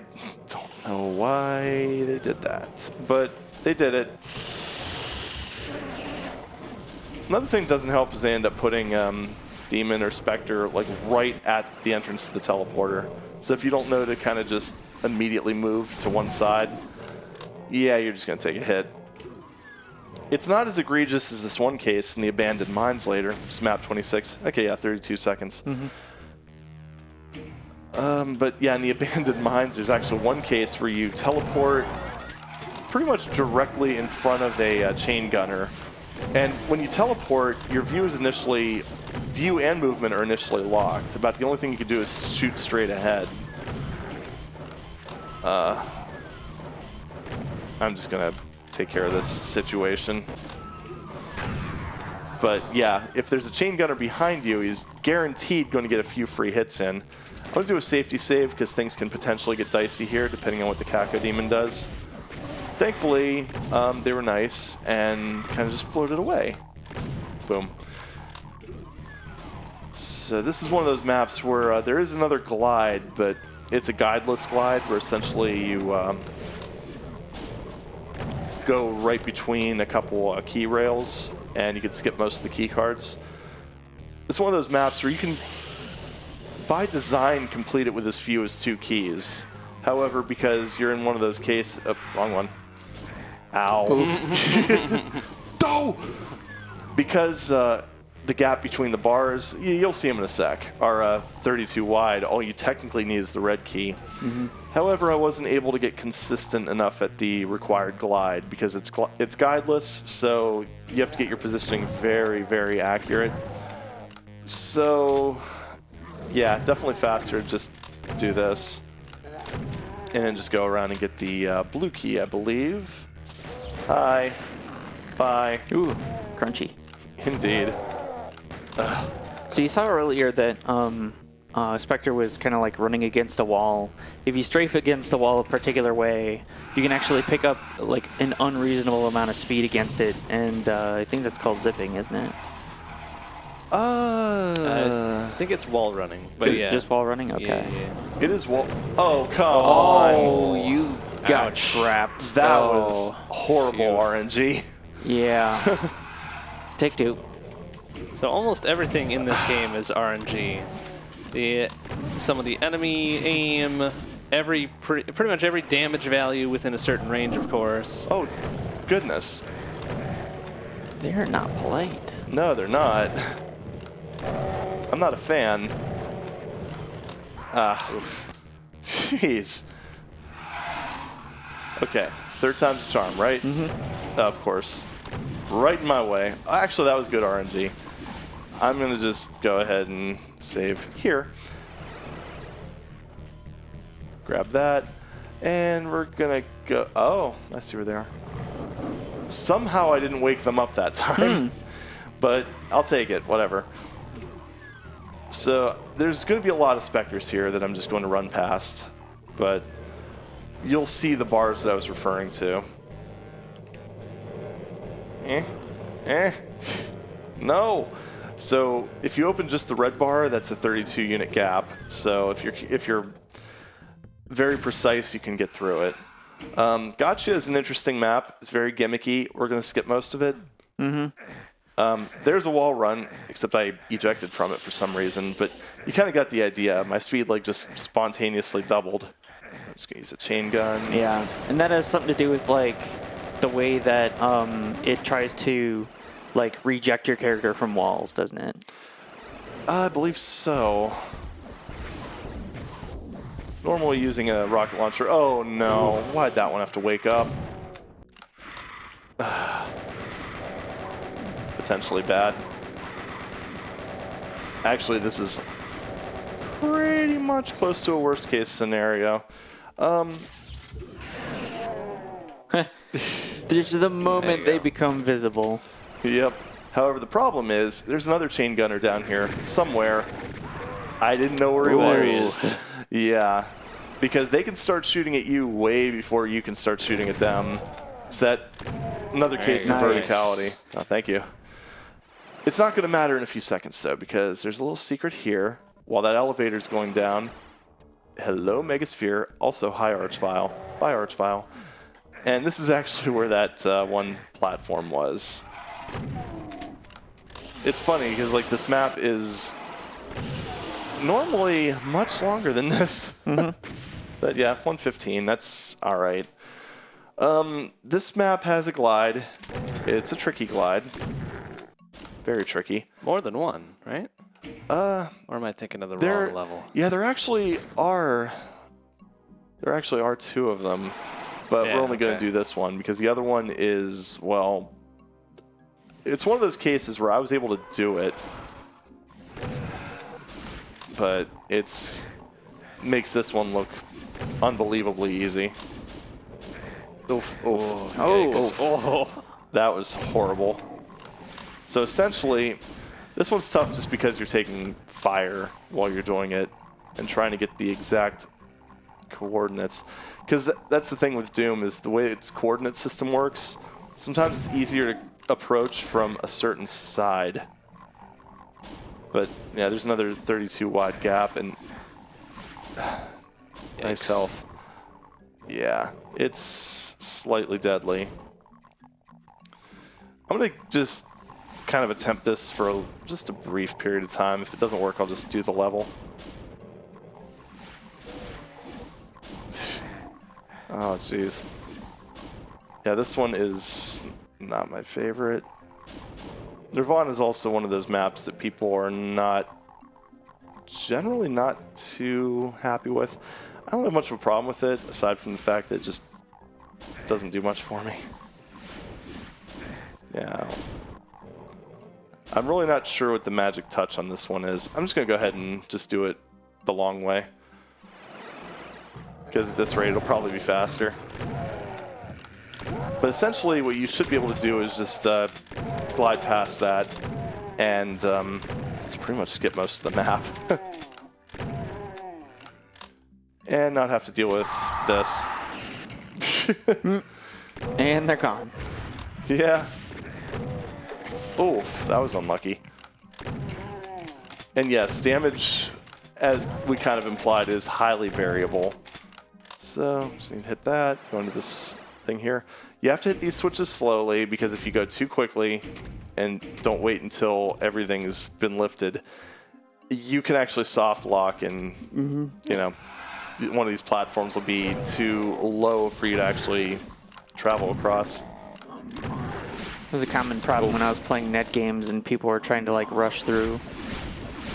S2: don't know why they did that, but they did it. Another thing that doesn't help is they end up putting Demon or Spectre like right at the entrance to the teleporter. So if you don't know to kind of just immediately move to one side, yeah, you're just going to take a hit. It's not as egregious as this one case in the Abandoned Mines later. It's map 26. Okay, yeah, 32 seconds. But yeah, in the Abandoned Mines, there's actually one case where you teleport pretty much directly in front of a chain gunner. And when you teleport, your view and movement are initially locked. About the only thing you can do is shoot straight ahead. I'm just going to take care of this situation. But yeah, if there's a chain gunner behind you, he's guaranteed going to get a few free hits in. I'm going to do a safety save because things can potentially get dicey here depending on what the Kako Demon does. Thankfully, they were nice and kind of just floated away. Boom. So this is one of those maps where there is another glide, but it's a guideless glide where essentially you go right between a couple key rails and you can skip most of the key cards. It's one of those maps where you can, by design, complete it with as few as 2 keys. However, because you're in one of those cases... Oh, wrong one. Ow. No! Because the gap between the bars, you'll see them in a sec, are 32 wide. All you technically need is the red key. However, I wasn't able to get consistent enough at the required glide because it's guideless, so you have to get your positioning very, very accurate. So, yeah, definitely faster to just do this. And then just go around and get the blue key, I believe. Hi. Bye.
S3: Ooh, crunchy.
S2: Indeed.
S3: So you saw earlier that Spectre was kind of like running against a wall. If you strafe against a wall a particular way, you can actually pick up like an unreasonable amount of speed against it, and I think that's called zipping, isn't it?
S1: I think it's wall running, but yeah.
S3: Just wall running? Okay.
S1: Yeah.
S2: It is wall... Oh, come on.
S3: Oh, you got
S1: Ouch.
S3: trapped.
S2: That was horrible RNG.
S3: Yeah. Take 2.
S1: So almost everything in this game is RNG. Some of the enemy aim, pretty much every damage value within a certain range, of course.
S2: Oh, goodness.
S3: They're not polite.
S2: No, they're not. I'm not a fan. Oof. Jeez. Okay, 3rd time's a charm, right? Of course. Right in my way. Actually, that was good RNG. I'm going to just go ahead and save here. Grab that. And we're going to go... Oh, I see where they are. Somehow I didn't wake them up that time. But I'll take it. Whatever. So there's going to be a lot of Spectres here that I'm just going to run past. But you'll see the bars that I was referring to. No. So if you open just the red bar, that's a 32 unit gap. So if you're very precise, you can get through it. Gotcha is an interesting map. It's very gimmicky. We're going to skip most of it. There's a wall run, except I ejected from it for some reason. But you kind of got the idea. My speed like just spontaneously doubled. I'm just going to use a chain gun.
S3: Yeah, and that has something to do with like the way that it tries to like reject your character from walls, doesn't it?
S2: I believe so. Normally using a rocket launcher. Oh no, why'd that one have to wake up? Potentially bad. Actually, this is pretty much close to a worst case scenario.
S3: There's the moment they become visible.
S2: Yep. However, the problem is there's another chain gunner down here somewhere. I didn't know where he was. Yeah. Because they can start shooting at you way before you can start shooting at them. Is that another case of verticality? Oh, thank you. It's not going to matter in a few seconds, though, because there's a little secret here. While that elevator's going down, hello, Megasphere, also hi, Archvile. Bye, Archvile. And this is actually where that one platform was. It's funny, because like this map is normally much longer than this. But yeah, 115, that's all right. This map has a glide. It's a tricky glide. Very tricky.
S1: More than one, right? Or am I thinking of the wrong level?
S2: Yeah, there actually are two of them, but we're only going to do this one because the other one is, well, it's one of those cases where I was able to do it, but it's makes this one look unbelievably easy. Oof, oof.
S1: Oh.
S2: That was horrible. So essentially, this one's tough just because you're taking fire while you're doing it and trying to get the exact coordinates. Because that's the thing with Doom is the way its coordinate system works. Sometimes it's easier to approach from a certain side. But yeah, there's another 32 wide gap and nice health. Yeah, it's slightly deadly. I'm going to just kind of attempt this for just a brief period of time. If it doesn't work, I'll just do the level. Oh, jeez. Yeah, this one is not my favorite. Nirvana is also one of those maps that people are generally not too happy with. I don't have much of a problem with it, aside from the fact that it just doesn't do much for me. Yeah. I'm really not sure what the magic touch on this one is. I'm just going to go ahead and just do it the long way. Because at this rate, it'll probably be faster. But essentially, what you should be able to do is just glide past that and just pretty much skip most of the map. And not have to deal with this.
S3: And they're gone.
S2: Yeah. Oof, that was unlucky. And yes, damage, as we kind of implied, is highly variable. So, just need to hit that, go into this thing here. You have to hit these switches slowly, because if you go too quickly and don't wait until everything's been lifted, you can actually soft lock and, you know, one of these platforms will be too low for you to actually travel across.
S3: It was a common problem when I was playing net games and people were trying to like rush through.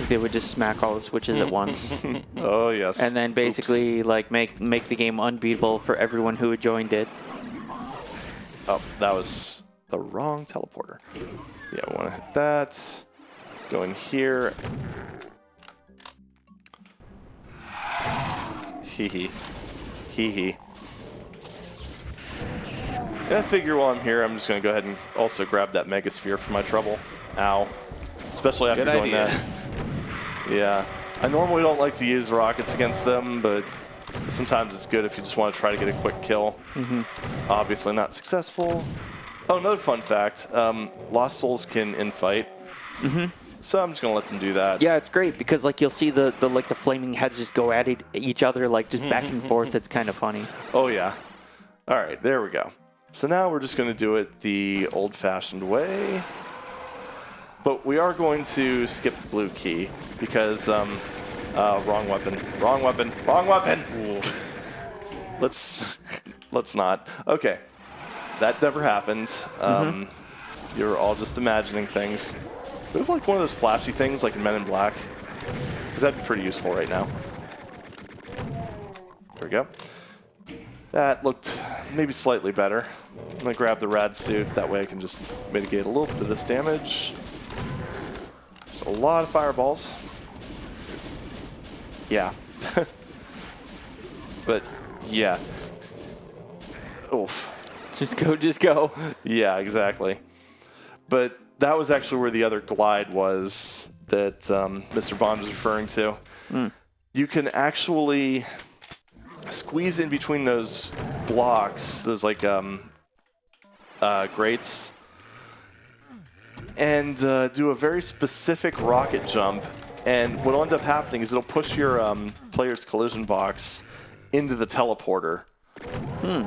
S3: They would just smack all the switches at once.
S2: Oh, yes.
S3: And then basically like make the game unbeatable for everyone who had joined it.
S2: Oh, that was the wrong teleporter. Yeah, I want to hit that. Go in here. Hee. Hee hee. Yeah, I figure while I'm here, I'm just going to go ahead and also grab that Mega Sphere for my trouble. Ow. Especially after
S1: Good
S2: doing
S1: idea.
S2: that. Yeah. I normally don't like to use rockets against them, but sometimes it's good if you just want to try to get a quick kill. Obviously not successful. Oh, another fun fact. Lost Souls can infight. So I'm just going to let them do that.
S3: Yeah, it's great because like you'll see the flaming heads just go at each other like just back and forth. It's kind of funny.
S2: Oh, yeah. All right, there we go. So now we're just going to do it the old-fashioned way. But we are going to skip the blue key because, wrong weapon. Wrong weapon. Wrong weapon! Ooh. Let's not. Okay. That never happened. You're all just imagining things. We have like one of those flashy things like in Men in Black. Because that'd be pretty useful right now. There we go. That looked maybe slightly better. I'm going to grab the rad suit. That way I can just mitigate a little bit of this damage. There's a lot of fireballs. Yeah. But, yeah. Oof.
S3: Just go.
S2: Yeah, exactly. But that was actually where the other glide was that Mr. Bond was referring to. You can actually squeeze in between those blocks, those like grates, and do a very specific rocket jump. And what'll end up happening is it'll push your player's collision box into the teleporter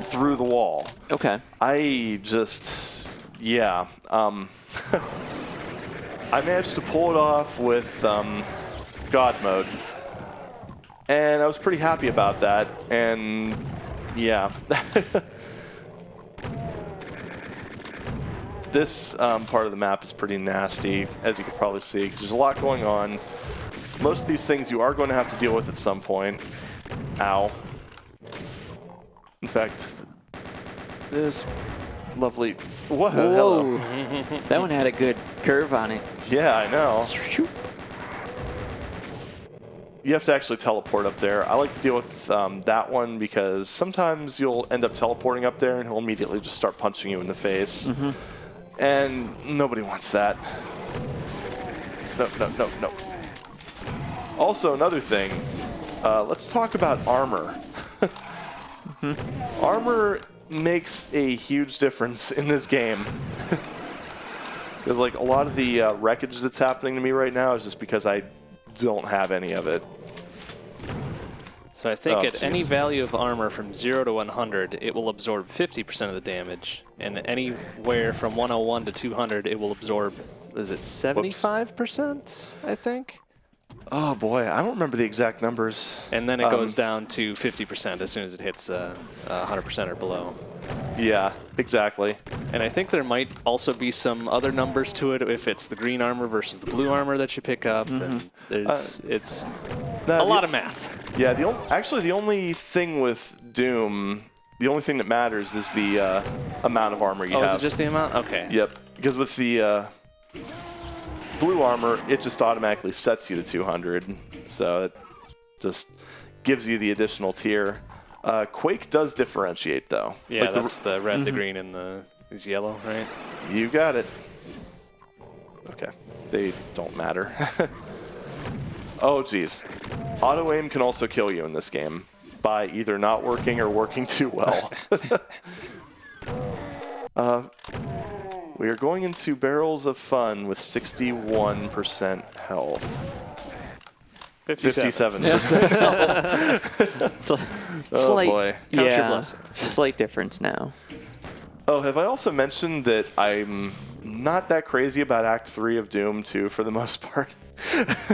S2: through the wall.
S3: Okay.
S2: I just, yeah. I managed to pull it off with God mode. And I was pretty happy about that. And yeah. This part of the map is pretty nasty, as you can probably see, because there's a lot going on. Most of these things you are going to have to deal with at some point. Ow. In fact, this lovely... Whoa, hello.
S3: That one had a good curve on it.
S2: Yeah, I know. You have to actually teleport up there. I like to deal with that one because sometimes you'll end up teleporting up there and he'll immediately just start punching you in the face. And nobody wants that. No, no, no, no. Also, another thing. Let's talk about armor. Armor makes a huge difference in this game. Because like a lot of the wreckage that's happening to me right now is just because I don't have any of it.
S1: So I think at any value of armor from 0 to 100, it will absorb 50% of the damage. And anywhere from 101 to 200, it will absorb, is it 75%, I think?
S2: Oh boy, I don't remember the exact numbers.
S1: And then it goes down to 50% as soon as it hits 100% or below.
S2: Yeah, exactly.
S1: And I think there might also be some other numbers to it if it's the green armor versus the blue armor that you pick up. And it's a lot of math.
S2: Yeah, actually the only thing with Doom, the only thing that matters is the amount of armor you have.
S1: Oh, is it just the amount? Okay.
S2: Yep, because with the blue armor, it just automatically sets you to 200. So it just gives you the additional tier. Quake does differentiate, though.
S1: Yeah,
S2: like
S1: that's the red, the green, and is yellow, right?
S2: You got it. Okay, they don't matter. Oh, geez. Auto-aim can also kill you in this game by either not working or working too well. We are going into Barrels of Fun with 61% health. 57%. Oh, boy.
S1: Count your blessings.
S3: It's a slight difference now.
S2: Oh, have I also mentioned that I'm not that crazy about Act 3 of Doom 2 for the most part?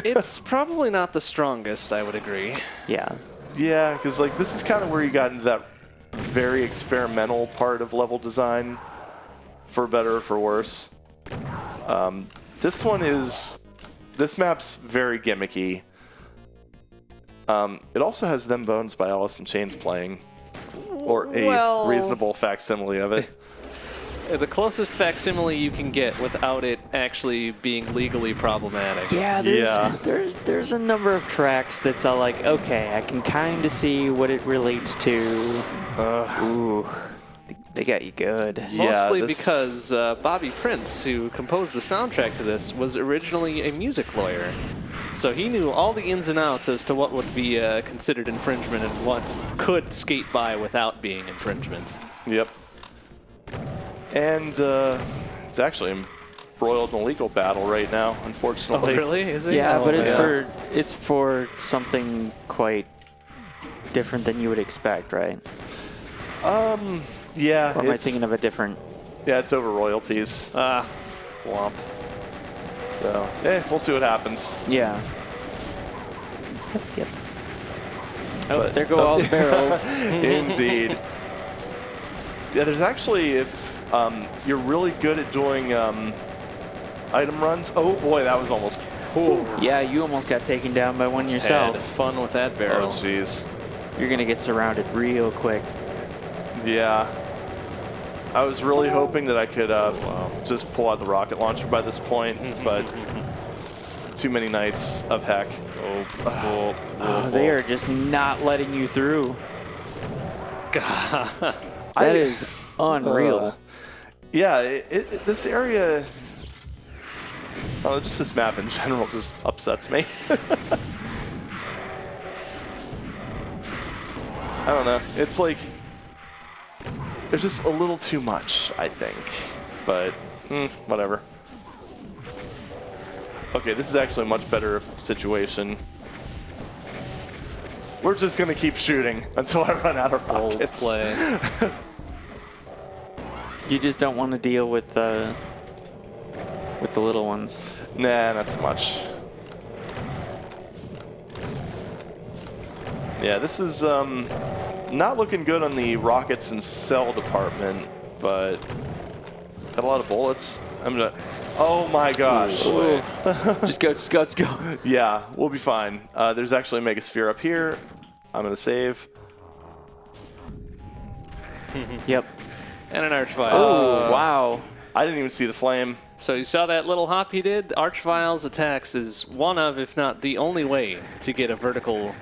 S1: It's probably not the strongest, I would agree.
S3: Yeah.
S2: Yeah, because like this is kind of where you got into that very experimental part of level design, for better or for worse. This map's very gimmicky. It also has Them Bones by Alice in Chains playing, or a reasonable facsimile of it.
S1: The closest facsimile you can get without it actually being legally problematic.
S3: Yeah, there's a number of tracks that's all like, okay, I can kind of see what it relates to. Ooh, they got you good.
S1: Mostly because Bobby Prince, who composed the soundtrack to this, was originally a music lawyer. So he knew all the ins and outs as to what would be considered infringement and what could skate by without being infringement.
S2: Yep. And it's actually embroiled in a legal battle right now, unfortunately.
S1: Oh, really? Is it?
S3: Yeah,
S1: Oh,
S3: but
S1: man.
S3: it's for something quite different than you would expect, right?
S2: Yeah.
S3: Or am I thinking of a different?
S2: Yeah, it's over royalties. Womp. So, we'll see what happens.
S3: Yeah. Yep. Oh,
S2: But-
S3: there go all the barrels.
S2: Indeed. Yeah, there's actually, if you're really good at doing item runs. Oh boy, that was almost. Ooh.
S3: Yeah, you almost got taken down by one
S1: Had
S3: yourself.
S1: fun with that
S2: Oh
S1: barrel.
S2: jeez.
S3: You're gonna get surrounded real quick.
S2: Yeah. I was really hoping that I could just pull out the rocket launcher by this point, but too many nights of heck.
S3: Oh, they are just not letting you through.
S1: God.
S3: That is unreal.
S2: Yeah, this area, just this map in general just upsets me. I don't know. It's like, there's just a little too much, I think. But, whatever. Okay, this is actually a much better situation. We're just going to keep shooting until I run out of
S1: Bold
S2: rockets.
S1: play.
S3: You just don't want to deal with the little ones.
S2: Nah, not so much. Yeah, this is not looking good on the rockets and cell department, but got a lot of bullets. I'm gonna. Oh my gosh.
S3: Just go, let's go.
S2: Yeah, we'll be fine. There's actually a megasphere up here. I'm gonna save.
S3: Yep.
S1: And an archvile.
S3: Oh, wow.
S2: I didn't even see the flame.
S1: So you saw that little hop he did? Archvile's attacks is one of, if not the only way, to get a vertical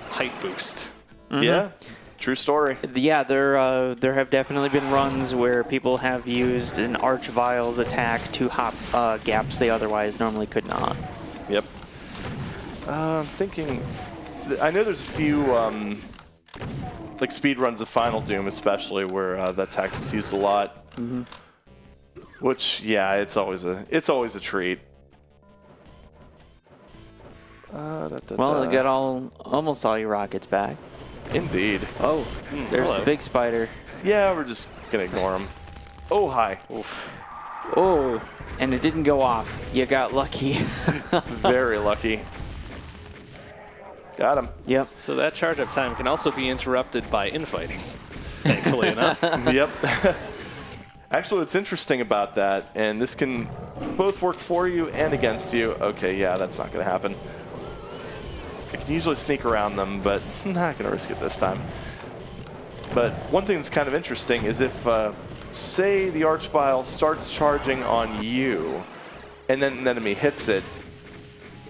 S1: height boost.
S2: Yeah, true story.
S3: Yeah, there have definitely been runs where people have used an Archvile's attack to hop gaps they otherwise normally could not.
S2: Yep. I'm thinking. I know there's a few like speed runs of Final Doom, especially where that tactic's used a lot. Which, yeah, it's always a treat.
S3: Well, they got almost all your rockets back.
S2: Indeed.
S3: Oh, there's
S1: hello.
S3: the big spider.
S2: Yeah, we're just gonna ignore him. Oh, hi. Oof.
S3: Oh, and it didn't go off. You got lucky.
S2: Very lucky. Got him.
S3: Yep.
S1: So that charge up time can also be interrupted by infighting, thankfully enough.
S2: Yep. Actually, what's interesting about that, and this can both work for you and against you. Okay, yeah, that's not going to happen. I can usually sneak around them, but I'm not going to risk it this time. But one thing that's kind of interesting is if, say, the Archvile starts charging on you, and then an enemy hits it.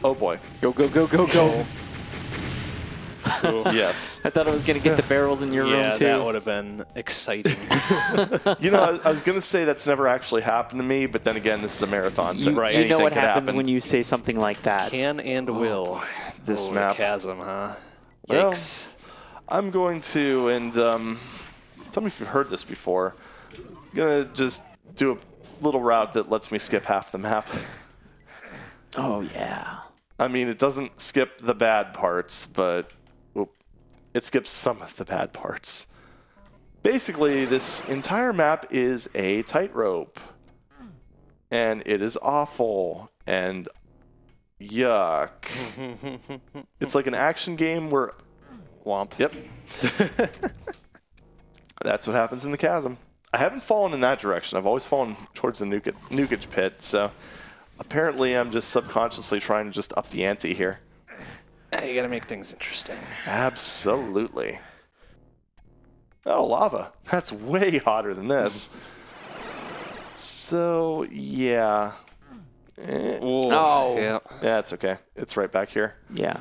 S2: Oh boy.
S3: Go, go, go, go, go.
S2: Yes.
S3: I thought I was going to get the barrels in your
S1: Yeah,
S3: room, too.
S1: that would have been exciting.
S2: You know, I was going to say that's never actually happened to me, but then again, this is a marathon, so
S1: Right.
S3: You know
S2: anything
S3: what
S2: could
S3: happens
S2: happen.
S3: when you say something like that.
S1: Can and will.
S2: This
S1: Oh,
S2: map.
S1: The chasm, huh?
S2: Well,
S1: Yikes.
S2: I'm going to, and tell me if you've heard this before. I'm going to just do a little route that lets me skip half the map.
S3: Oh, yeah.
S2: I mean, it doesn't skip the bad parts, but it skips some of the bad parts. Basically, this entire map is a tightrope. And it is awful and yuck. It's like an action game where...
S1: Womp.
S2: Yep. That's what happens in the chasm. I haven't fallen in that direction. I've always fallen towards the nukage pit, so apparently I'm just subconsciously trying to just up the ante here.
S1: You gotta make things interesting.
S2: Absolutely. Oh, lava. That's way hotter than this. So, yeah.
S3: Oh.
S1: Yeah.
S2: Yeah, it's okay. It's right back here.
S3: Yeah.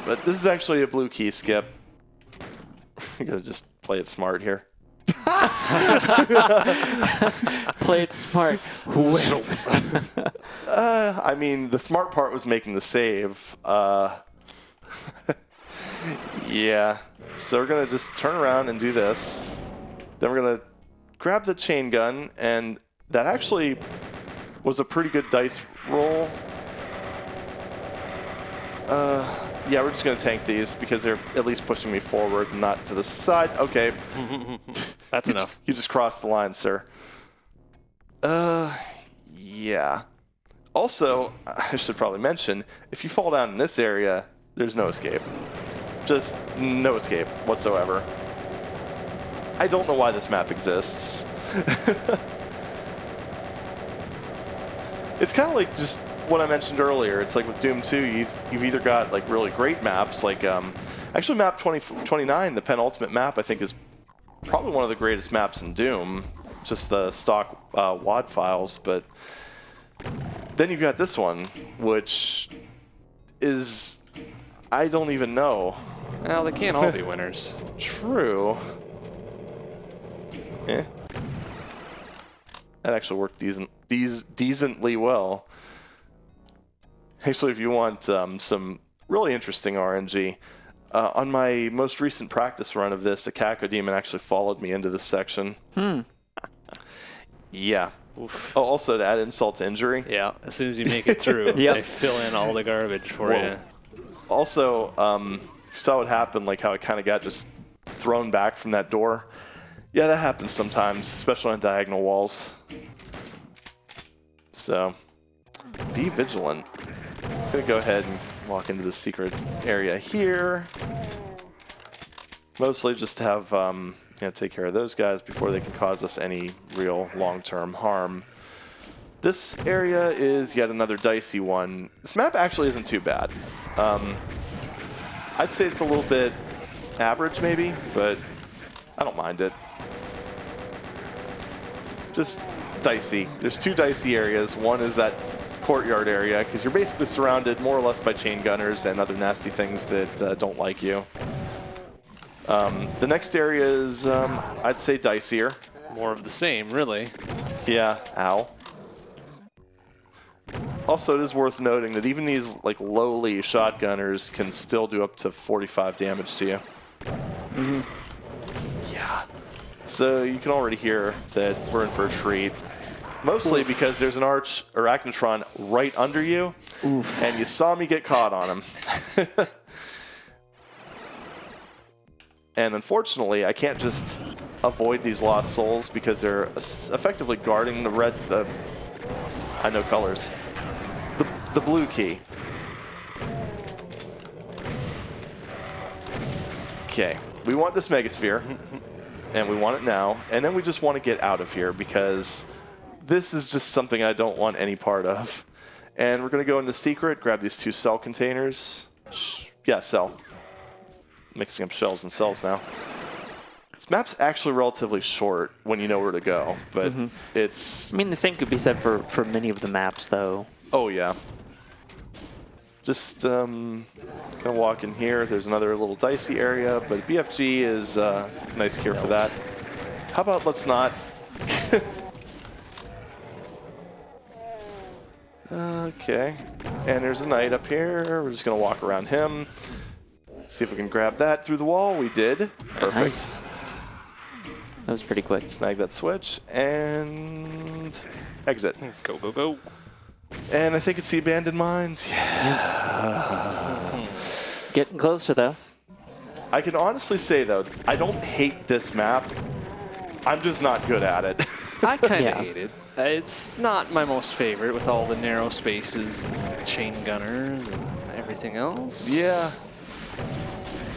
S2: But this is actually a blue key skip. You gotta just play it smart here.
S3: Play it smart.
S2: I mean, the smart part was making the save. Yeah. So we're going to just turn around and do this. Then we're going to grab the chain gun, and that actually was a pretty good dice roll. Yeah, we're just going to tank these because they're at least pushing me forward, not to the side. Okay.
S1: That's enough.
S2: You just crossed the line, sir. Yeah. Also, I should probably mention, if you fall down in this area, there's no escape. Just no escape whatsoever. I don't know why this map exists. It's kind of like just what I mentioned earlier. It's like with Doom 2, you've either got like really great maps, like actually map 29, the penultimate map, I think is probably one of the greatest maps in Doom, just the stock WAD files, but then you've got this one, which is, I don't even know.
S1: Well, they can't all be winners.
S2: True. Eh. That actually worked decently well. Actually, if you want some really interesting RNG, on my most recent practice run of this, a Caco Demon actually followed me into this section. Yeah. Oof. Oh, also to add insult to injury.
S1: Yeah, as soon as you make it through,
S3: Yep.
S1: they fill in all the garbage for you.
S2: Also, if you saw what happened, like how it kind of got just thrown back from that door. Yeah, that happens sometimes, especially on diagonal walls. So, be vigilant. I'm going to go ahead and walk into the secret area here. Mostly just to have, take care of those guys before they can cause us any real long-term harm. This area is yet another dicey one. This map actually isn't too bad. I'd say it's a little bit average maybe, but I don't mind it. Just dicey. There's two dicey areas. One is that courtyard area, because you're basically surrounded more or less by chain gunners and other nasty things that don't like you. The next area is, I'd say, dicier.
S1: More of the same, really.
S2: Yeah, ow. Also, it is worth noting that even these like lowly shotgunners can still do up to 45 damage to you. Yeah. So you can already hear that we're in for a treat. Mostly because there's an arachnotron right under you, and you saw me get caught on him. And unfortunately, I can't just avoid these lost souls because they're effectively guarding the I know colors. The blue key. Okay, we want this megasphere, and we want it now, and then we just want to get out of here because this is just something I don't want any part of. And we're going to go into secret, grab these two cell containers. Yeah, cell. Mixing up shells and cells now. This map's actually relatively short when you know where to go, but it's...
S3: I mean, the same could be said for many of the maps, though.
S2: Oh, yeah. Just gonna walk in here. There's another little dicey area, but BFG is nice here for that. How about let's not... Okay. And there's a knight up here. We're just gonna walk around him. See if we can grab that through the wall. We did. Perfect.
S3: Nice. That was pretty quick.
S2: Snag that switch and exit.
S1: Go, go, go.
S2: And I think it's the abandoned mines. Yeah.
S3: Getting closer, though.
S2: I can honestly say, though, I don't hate this map. I'm just not good at it.
S1: I kind of
S3: Yeah.
S1: hate it. It's not my most favorite with all the narrow spaces, and chain gunners, and everything else.
S2: Yeah.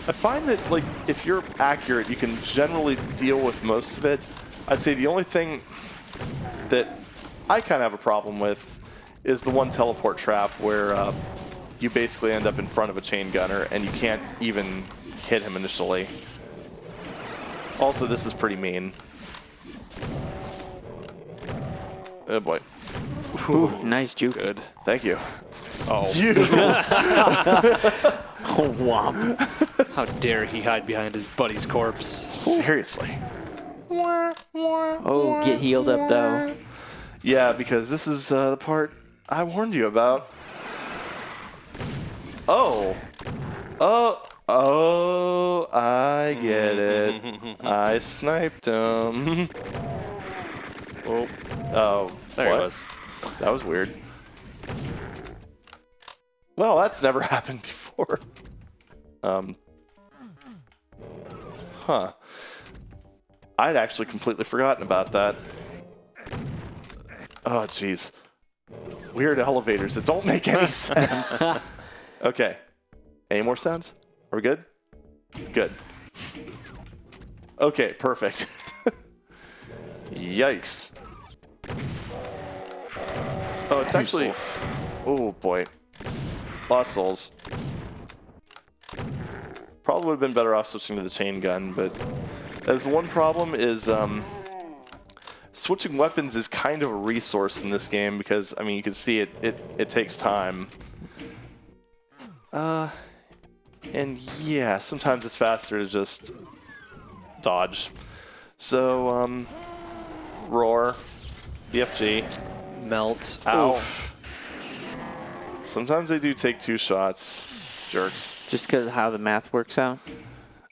S2: I find that, like, if you're accurate, you can generally deal with most of it. I'd say the only thing that I kind of have a problem with is the one teleport trap where you basically end up in front of a chain gunner and you can't even hit him initially. Also, this is pretty mean. Oh boy.
S3: Ooh, nice juke.
S1: Good.
S2: Thank you.
S1: Oh.
S2: You.
S3: Oh, womp.
S1: How dare he hide behind his buddy's corpse?
S2: Seriously.
S3: Oh, get healed up, though.
S2: Yeah, because this is the part I warned you about. Oh. Oh, I get it. I sniped him.
S1: Oh,
S2: Oh,
S1: there
S2: what?
S1: he was.
S2: That was weird. Well, that's never happened before. Huh. I'd actually completely forgotten about that. Oh, jeez. Weird elevators that don't make any sense. Okay. Any more sounds? Are we good? Good. Okay, perfect. Yikes. Oh, it's actually... Oh, boy. Lost souls. Probably would have been better off switching to the chain gun, but as the one problem is switching weapons is kind of a resource in this game because, I mean, you can see it takes time. And yeah, sometimes it's faster to just dodge. So, roar, BFG,
S1: Melt.
S2: ow.
S1: Oof.
S2: Sometimes they do take 2 shots, jerks.
S3: Just because of how the math works out.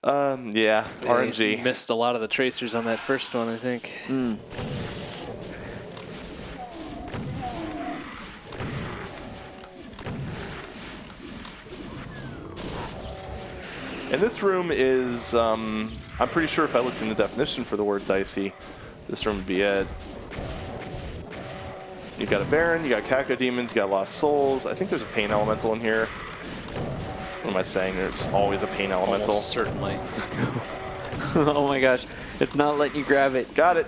S2: Yeah,
S1: They
S2: RNG.
S1: missed a lot of the tracers on that first one, I think.
S3: Mm.
S2: And this room is, I'm pretty sure if I looked in the definition for the word dicey, this room would be it. You've got a Baron, you got Cacodemons, you got Lost Souls. I think there's a Pain Elemental in here. What am I saying? There's always a Pain Elemental.
S1: Almost certainly.
S3: Just go. Oh my gosh. It's not letting you grab it.
S2: Got it.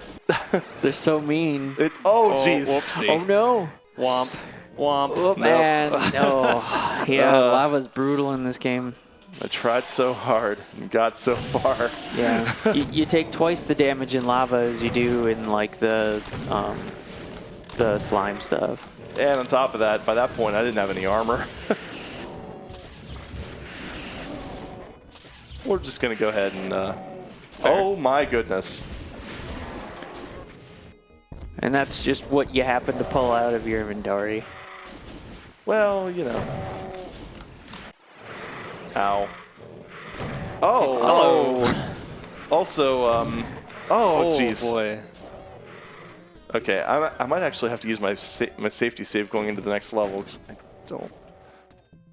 S3: They're so mean.
S2: Oh,
S1: Oh,
S2: jeez.
S1: whoopsie.
S3: Oh no.
S1: Womp. Womp.
S3: Oh man. No. Yeah, lava's brutal in this game.
S2: I tried so hard and got so far.
S3: Yeah. you take twice the damage in lava as you do in like the slime stuff.
S2: And on top of that, by that point, I didn't have any armor. We're just going to go ahead and... oh my goodness.
S3: And that's just what you happen to pull out of your inventory.
S2: Well, you know. Ow. Oh.
S3: Hello.
S2: Also, oh, jeez.
S1: Boy.
S2: Okay, I might actually have to use my safety save going into the next level, because I don't...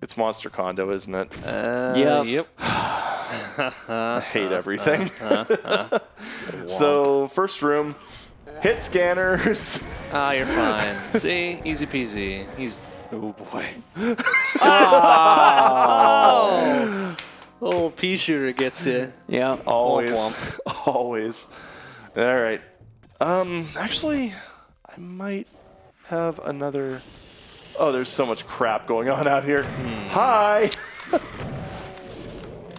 S2: It's Monster Condo, isn't it?
S3: Yep.
S2: I hate everything. So, first room, hit scanners.
S1: Ah, you're fine. See? Easy peasy. He's... Oh, boy.
S3: Oh.
S1: Oh, pea shooter gets you.
S3: Yeah.
S2: Always.
S1: Womp
S2: Always. All right. Actually, I might have another... Oh, there's so much crap going on out here. Hi!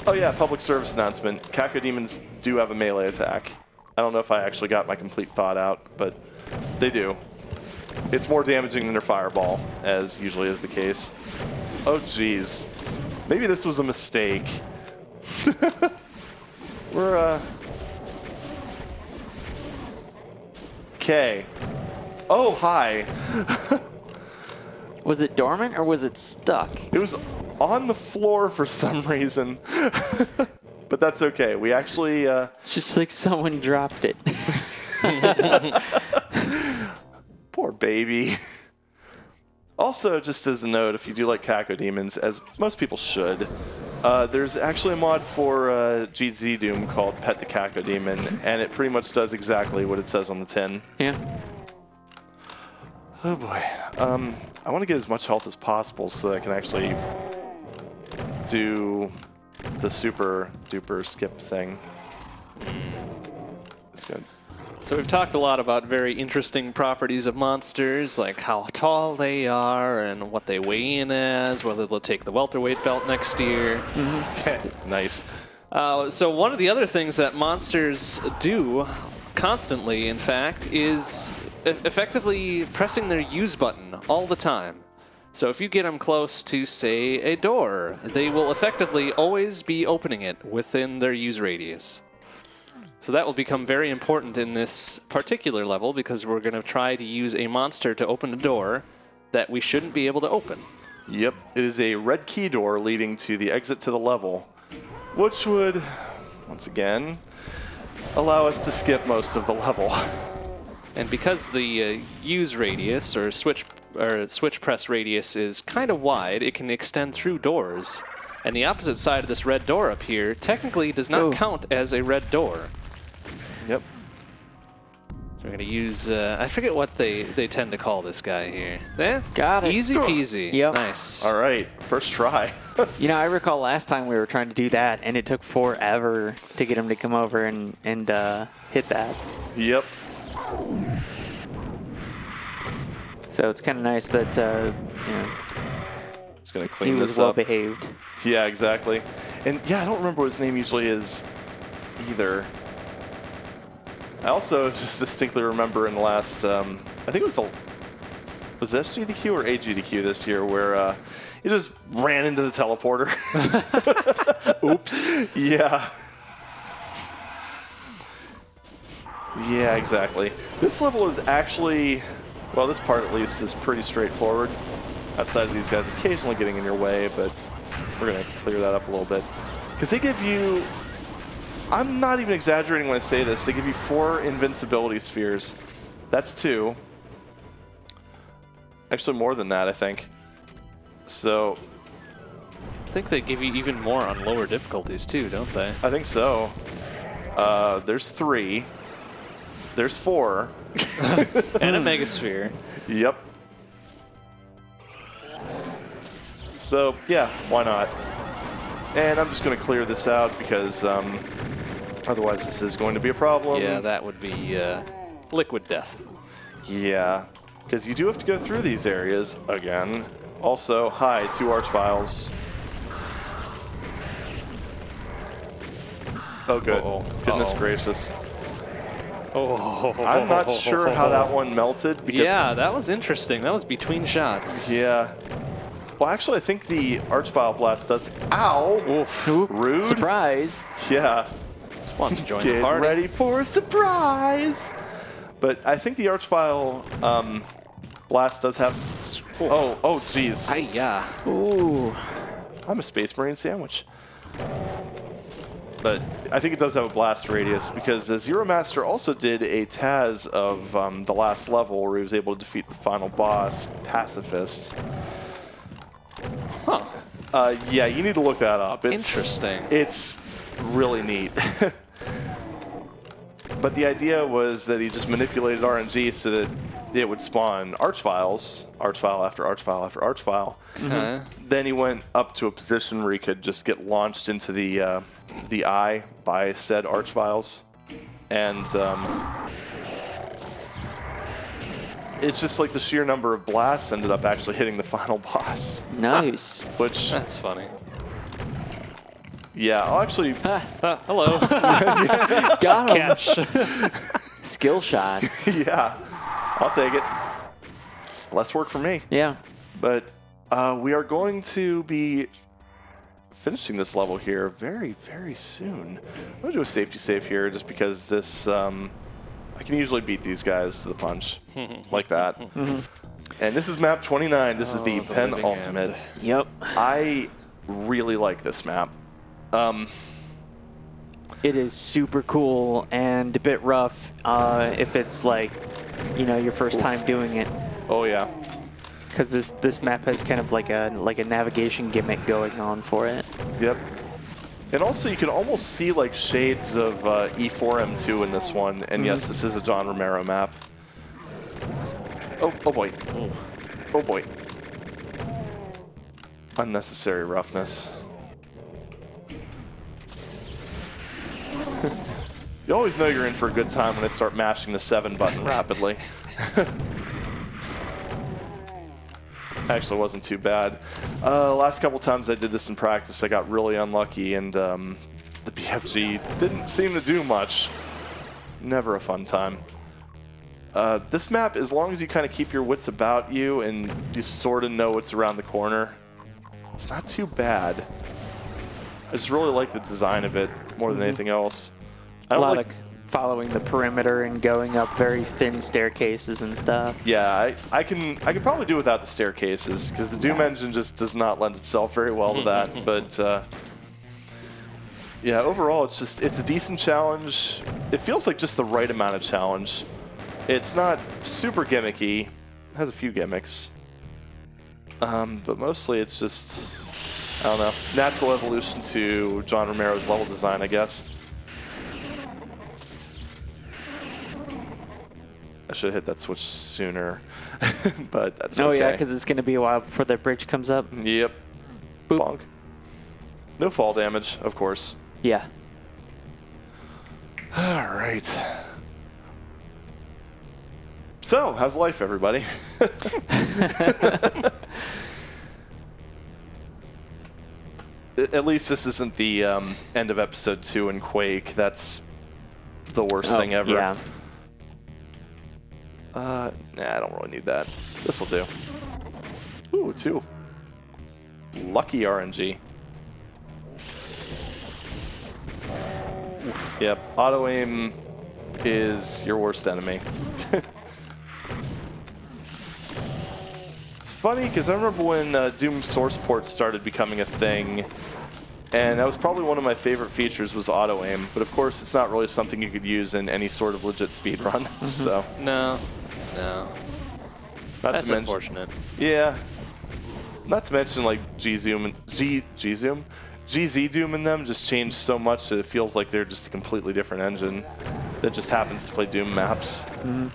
S2: Oh yeah, public service announcement. Cacodemons do have a melee attack. I don't know if I actually got my complete thought out, but they do. It's more damaging than their fireball, as usually is the case. Oh jeez. Maybe this was a mistake. We're, Okay. Oh, hi.
S3: Was it dormant or was it stuck?
S2: It was on the floor for some reason. But that's okay. We actually...
S3: It's just like someone dropped it.
S2: Poor baby. Also, just as a note, if you do like Cacodemons, as most people should, there's actually a mod for GZ Doom called Pet the Cacodemon, and it pretty much does exactly what it says on the tin.
S3: Yeah.
S2: Oh boy. I want to get as much health as possible so that I can actually do the super duper skip thing. It's good.
S1: So we've talked a lot about very interesting properties of monsters, like how tall they are and what they weigh in as, whether they'll take the welterweight belt next year.
S2: Nice.
S1: So one of the other things that monsters do constantly, in fact, is effectively pressing their use button all the time. So if you get them close to, say, a door, they will effectively always be opening it within their use radius. So that will become very important in this particular level because we're going to try to use a monster to open a door that we shouldn't be able to open.
S2: Yep, it is a red key door leading to the exit to the level, which would, once again, allow us to skip most of the level.
S1: And because the use radius or switch press radius is kind of wide, it can extend through doors. And the opposite side of this red door up here technically does not count as a red door.
S2: Yep.
S1: So we're going to use, I forget what they tend to call this guy here.
S3: Got it.
S1: Easy peasy.
S3: Yep.
S1: Nice.
S2: All right, first try.
S3: You know, I recall last time we were trying to do that, and it took forever to get him to come over and hit that.
S2: Yep.
S3: So it's kind of nice that
S2: It's going to
S3: he
S2: clean
S3: was
S2: this
S3: well
S2: up.
S3: behaved.
S2: Yeah, exactly. And yeah, I don't remember what his name usually is either. I also just distinctly remember in the last, I think it was SGDQ or AGDQ this year where he just ran into the teleporter. Oops. Yeah. Yeah, exactly. This level is actually, well, this part at least is pretty straightforward. Outside of these guys occasionally getting in your way, but we're going to clear that up a little bit. Because they give you, I'm not even exaggerating when I say this, they give you 4 invincibility spheres. That's 2. Actually more than that, I think. So,
S1: I think they give you even more on lower difficulties too, don't they?
S2: I think so. There's 3. There's 4.
S1: And a megasphere.
S2: Yep. So, yeah, why not? And I'm just going to clear this out because otherwise this is going to be a problem.
S1: Yeah, that would be liquid death.
S2: Yeah, because you do have to go through these areas again. Also, hi, 2 Archviles. Oh, good.
S1: Uh-oh.
S2: Goodness
S1: Uh-oh.
S2: gracious.
S1: Oh.
S2: I'm not sure how that one melted. Because
S1: Yeah, that was interesting. That was between shots.
S2: Yeah. Well, actually, I think the Archvile Blast does. Ow!
S1: Oof.
S2: Rude.
S3: Surprise!
S2: Yeah.
S1: Just wanted to join the
S2: Get
S1: party.
S2: ready for a surprise! But I think the Archvile Blast does have. Oh, jeez.
S1: Hi-ya.
S3: Ooh.
S2: I'm a Space Marine sandwich. But I think it does have a blast radius because Zero Master also did a Taz of the last level where he was able to defeat the final boss, Pacifist.
S1: Huh.
S2: Yeah, you need to look that up.
S1: Interesting.
S2: It's really neat. But the idea was that he just manipulated RNG so that it would spawn Archviles, Archvile after Archvile after Archvile. Then he went up to a position where he could just get launched into the eye by said Archviles. And it's just like the sheer number of blasts ended up actually hitting the final boss.
S3: Nice.
S2: Which,
S1: That's funny.
S2: yeah, I'll actually...
S1: Hello.
S3: Got him.
S1: Catch.
S3: Skill shot.
S2: Yeah, I'll take it. Less work for me.
S3: Yeah.
S2: But we are going to be finishing this level here very, very soon. I'm going to do a safety save here just because this... I can usually beat these guys to the punch. Like that. And this is map 29. This is the
S1: the
S2: penultimate.
S1: living
S3: Yep.
S2: I really like this map.
S3: It is super cool and a bit rough if it's like, your first time doing it.
S2: Oh, yeah.
S3: Because this map has kind of like a navigation gimmick going on for it.
S2: Yep. And also, you can almost see like shades of E4M2 in this one. And yes, this is a John Romero map. Oh boy. Oh boy. Unnecessary roughness. You always know you're in for a good time when they start mashing the 7 button rapidly. Actually wasn't too bad. Last couple times I did this in practice, I got really unlucky, and the BFG didn't seem to do much. Never a fun time. This map, as long as you kind of keep your wits about you and you sort of know what's around the corner, it's not too bad. I just really like the design of it more than anything else. I
S3: A
S2: don't
S3: lot
S2: like,
S3: of following the perimeter and going up very thin staircases and stuff.
S2: yeah, I can probably do without the staircases because the Doom engine just does not lend itself very well to that. But yeah, overall, it's a decent challenge. It feels like just the right amount of challenge. It's not super gimmicky. It has a few gimmicks, but mostly it's just, I don't know, natural evolution to John Romero's level design, I guess. I should have hit that switch sooner, but that's okay.
S3: Oh yeah, because it's going to be a while before the bridge comes up.
S2: Yep.
S3: Boop.
S2: Bonk. No fall damage, of course.
S3: Yeah.
S2: All right. So, how's life, everybody? At least this isn't the end of episode 2 in Quake. That's the worst thing ever.
S3: Yeah.
S2: Nah, I don't really need that. This'll do. Ooh, 2. Lucky RNG. Oof. Yep, auto aim is your worst enemy. It's funny because I remember when Doom source ports started becoming a thing, and that was probably one of my favorite features was auto aim. But of course, it's not really something you could use in any sort of legit speedrun. So
S1: No.
S2: not
S1: That's
S2: to mention,
S1: unfortunate.
S2: yeah. Not to mention like GZ Doom in them just changed so much that it feels like they're just a completely different engine that just happens to play Doom maps.
S3: Mm-hmm.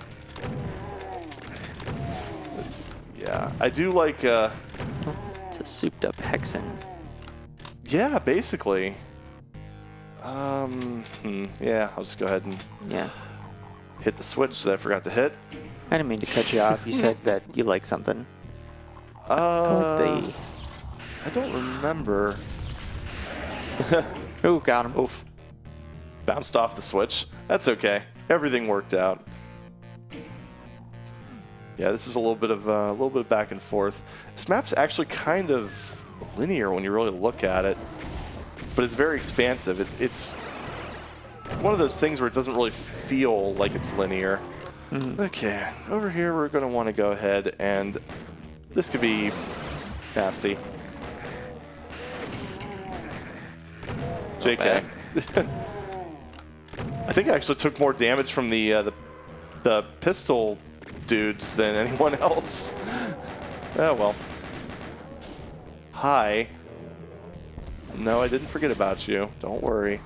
S2: Yeah, I do like.
S3: It's a souped up hexen.
S2: Yeah, basically. Yeah, I'll just go ahead and
S3: Yeah.
S2: hit the switch that I forgot to hit.
S3: I didn't mean to cut you off. You said that you like something.
S2: I don't remember.
S3: Oh, got him.
S2: Oof. Bounced off the switch. That's okay. Everything worked out. Yeah, this is a little bit of back and forth. This map's actually kind of linear when you really look at it, but it's very expansive. It's one of those things where it doesn't really feel like it's linear.
S3: Mm-hmm.
S2: Okay, over here we're going to want to go ahead and this could be nasty. JK. I think I actually took more damage from the pistol dudes than anyone else. Oh well. Hi. No, I didn't forget about you. Don't worry.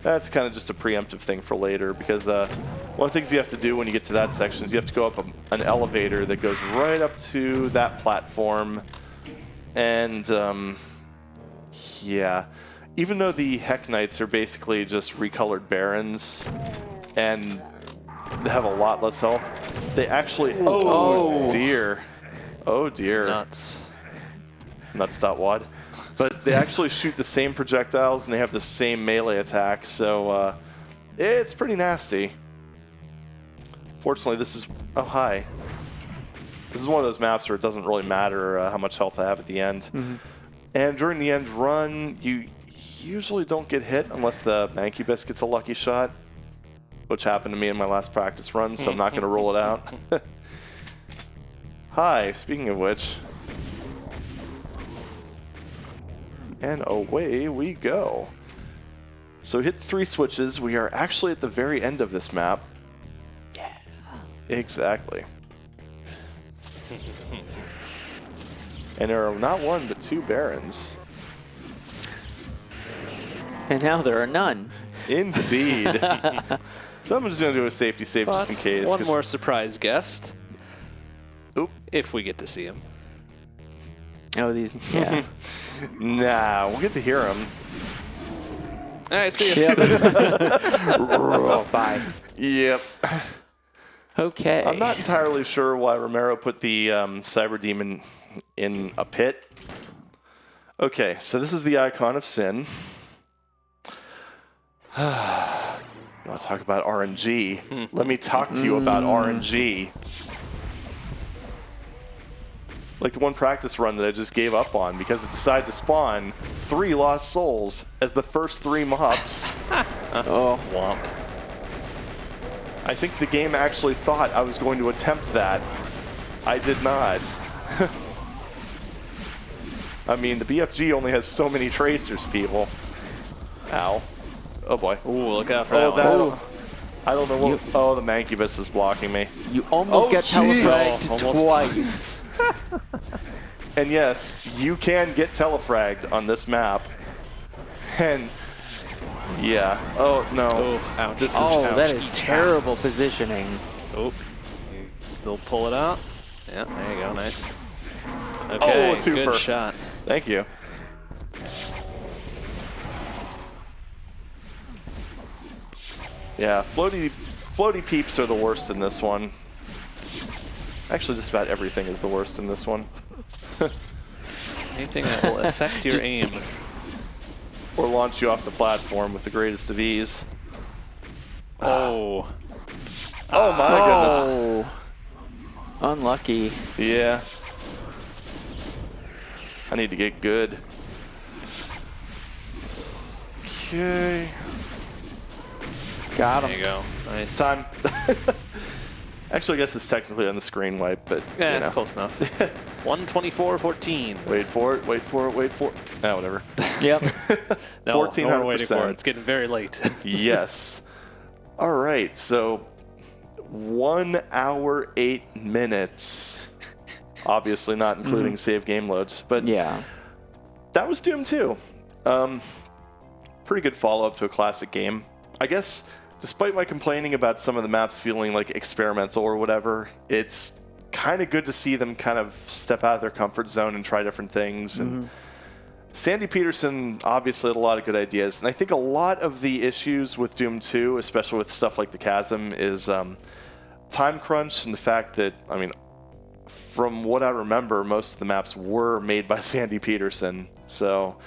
S2: That's kind of just a preemptive thing for later because one of the things you have to do when you get to that section is you have to go up an elevator that goes right up to that platform. And yeah, even though the Heck Knights are basically just recolored Barons and they have a lot less health, they actually... Oh, dear. Oh, dear.
S1: Nuts.
S2: Nuts.wad. But they actually shoot the same projectiles and they have the same melee attack, so it's pretty nasty. Fortunately, this is... Oh, hi. This is one of those maps where it doesn't really matter how much health I have at the end.
S3: Mm-hmm.
S2: And during the end run, you usually don't get hit unless the Mancubus gets a lucky shot, which happened to me in my last practice run, so I'm not going to rule it out. Hi, speaking of which. And away we go. So hit 3 switches. We are actually at the very end of this map.
S3: Yeah.
S2: Exactly. And there are not 1, but 2 Barons.
S3: And now there are none.
S2: Indeed. So I'm just going to do a safety save just in case.
S1: One more surprise guest.
S2: Oop.
S1: If we get to see him.
S3: Oh, these. Yeah.
S2: Nah, we'll get to hear him.
S1: All right, see you.
S3: Bye.
S2: Yep.
S3: Okay.
S2: I'm not entirely sure why Romero put the Cyber Demon in a pit. Okay, so this is the icon of sin. Oh want to talk about RNG? Let me talk to you about RNG. Like the one practice run that I just gave up on because it decided to spawn 3 lost souls as the first 3 mobs.
S4: Oh,
S2: Womp. I think the game actually thought I was going to attempt that. I did not. I mean, the BFG only has so many tracers, people. Ow. Oh boy.
S1: Ooh, look out for that one.
S2: That. I don't know what. Oh, the Mancubus is blocking me.
S4: you almost get
S2: jeez.
S4: telefragged
S1: Almost
S4: twice.
S2: And yes, you can get telefragged on this map. And yeah. Oh no.
S1: Oh, ouch.
S2: This is
S4: Oh, that
S2: ouch.
S4: is terrible positioning.
S1: Oh, you still pull it out. Yeah, there you go. Nice. Okay,
S2: a twofer.
S1: good shot.
S2: Thank you. Yeah, floaty peeps are the worst in this one. Actually, just about everything is the worst in this one.
S1: Anything that will affect your aim.
S2: Or launch you off the platform with the greatest of ease.
S1: Oh.
S2: Oh my goodness.
S4: Oh, unlucky.
S2: Yeah. I need to get good. Okay.
S4: Got
S1: There
S4: him.
S1: you go. Nice.
S2: Time. Actually, I guess it's technically on the screen wipe, but
S1: Yeah,
S2: you know.
S1: close enough. 124-14.
S2: Wait for it, wait for it, wait for it. Ah, whatever.
S4: Yep.
S1: No,
S2: 1400%.
S1: we're waiting for it. It's getting very late.
S2: Yes. All right, so 1 hour, 8 minutes. Obviously not including save game loads, but
S4: Yeah.
S2: that was Doom 2. Pretty good follow-up to a classic game. I guess, despite my complaining about some of the maps feeling like experimental or whatever, it's kind of good to see them kind of step out of their comfort zone and try different things. And Sandy Peterson obviously had a lot of good ideas, and I think a lot of the issues with Doom 2, especially with stuff like the Chasm, is time crunch and the fact that, I mean, from what I remember, most of the maps were made by Sandy Peterson, so...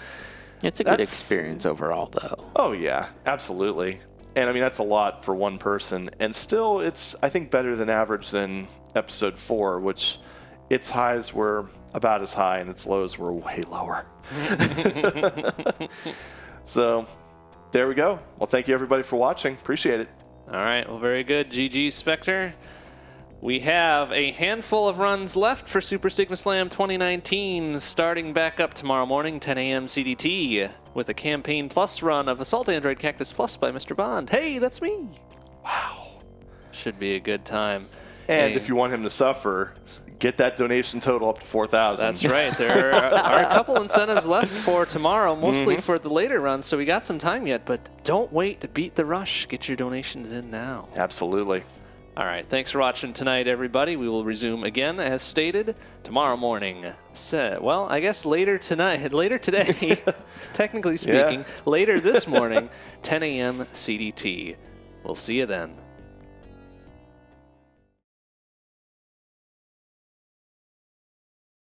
S4: It's a good
S2: That's-
S4: experience overall, though.
S2: Oh, yeah, absolutely. And I mean, that's a lot for one person. And still, it's, I think, better than average than episode 4, which its highs were about as high and its lows were way lower. So, there we go. Well, thank you everybody for watching. Appreciate it.
S1: All right, well, very good. GG, Spectre. We have a handful of runs left for Super Stigma Slam 2019, starting back up tomorrow morning, 10 a.m. CDT, with a Campaign Plus run of Assault Android Cactus Plus by Mr. Bond. Hey, that's me. Wow. Should be a good time.
S2: And if you want him to suffer, get that donation total up to 4,000.
S1: That's right. There are a couple incentives left for tomorrow, mostly for the later runs, so we got some time yet, but don't wait to beat the rush. Get your donations in now.
S2: Absolutely.
S1: All right, thanks for watching tonight, everybody. We will resume again, as stated, tomorrow morning. Well, I guess later tonight, later today, technically speaking, later this morning, 10 a.m. CDT. We'll see you then.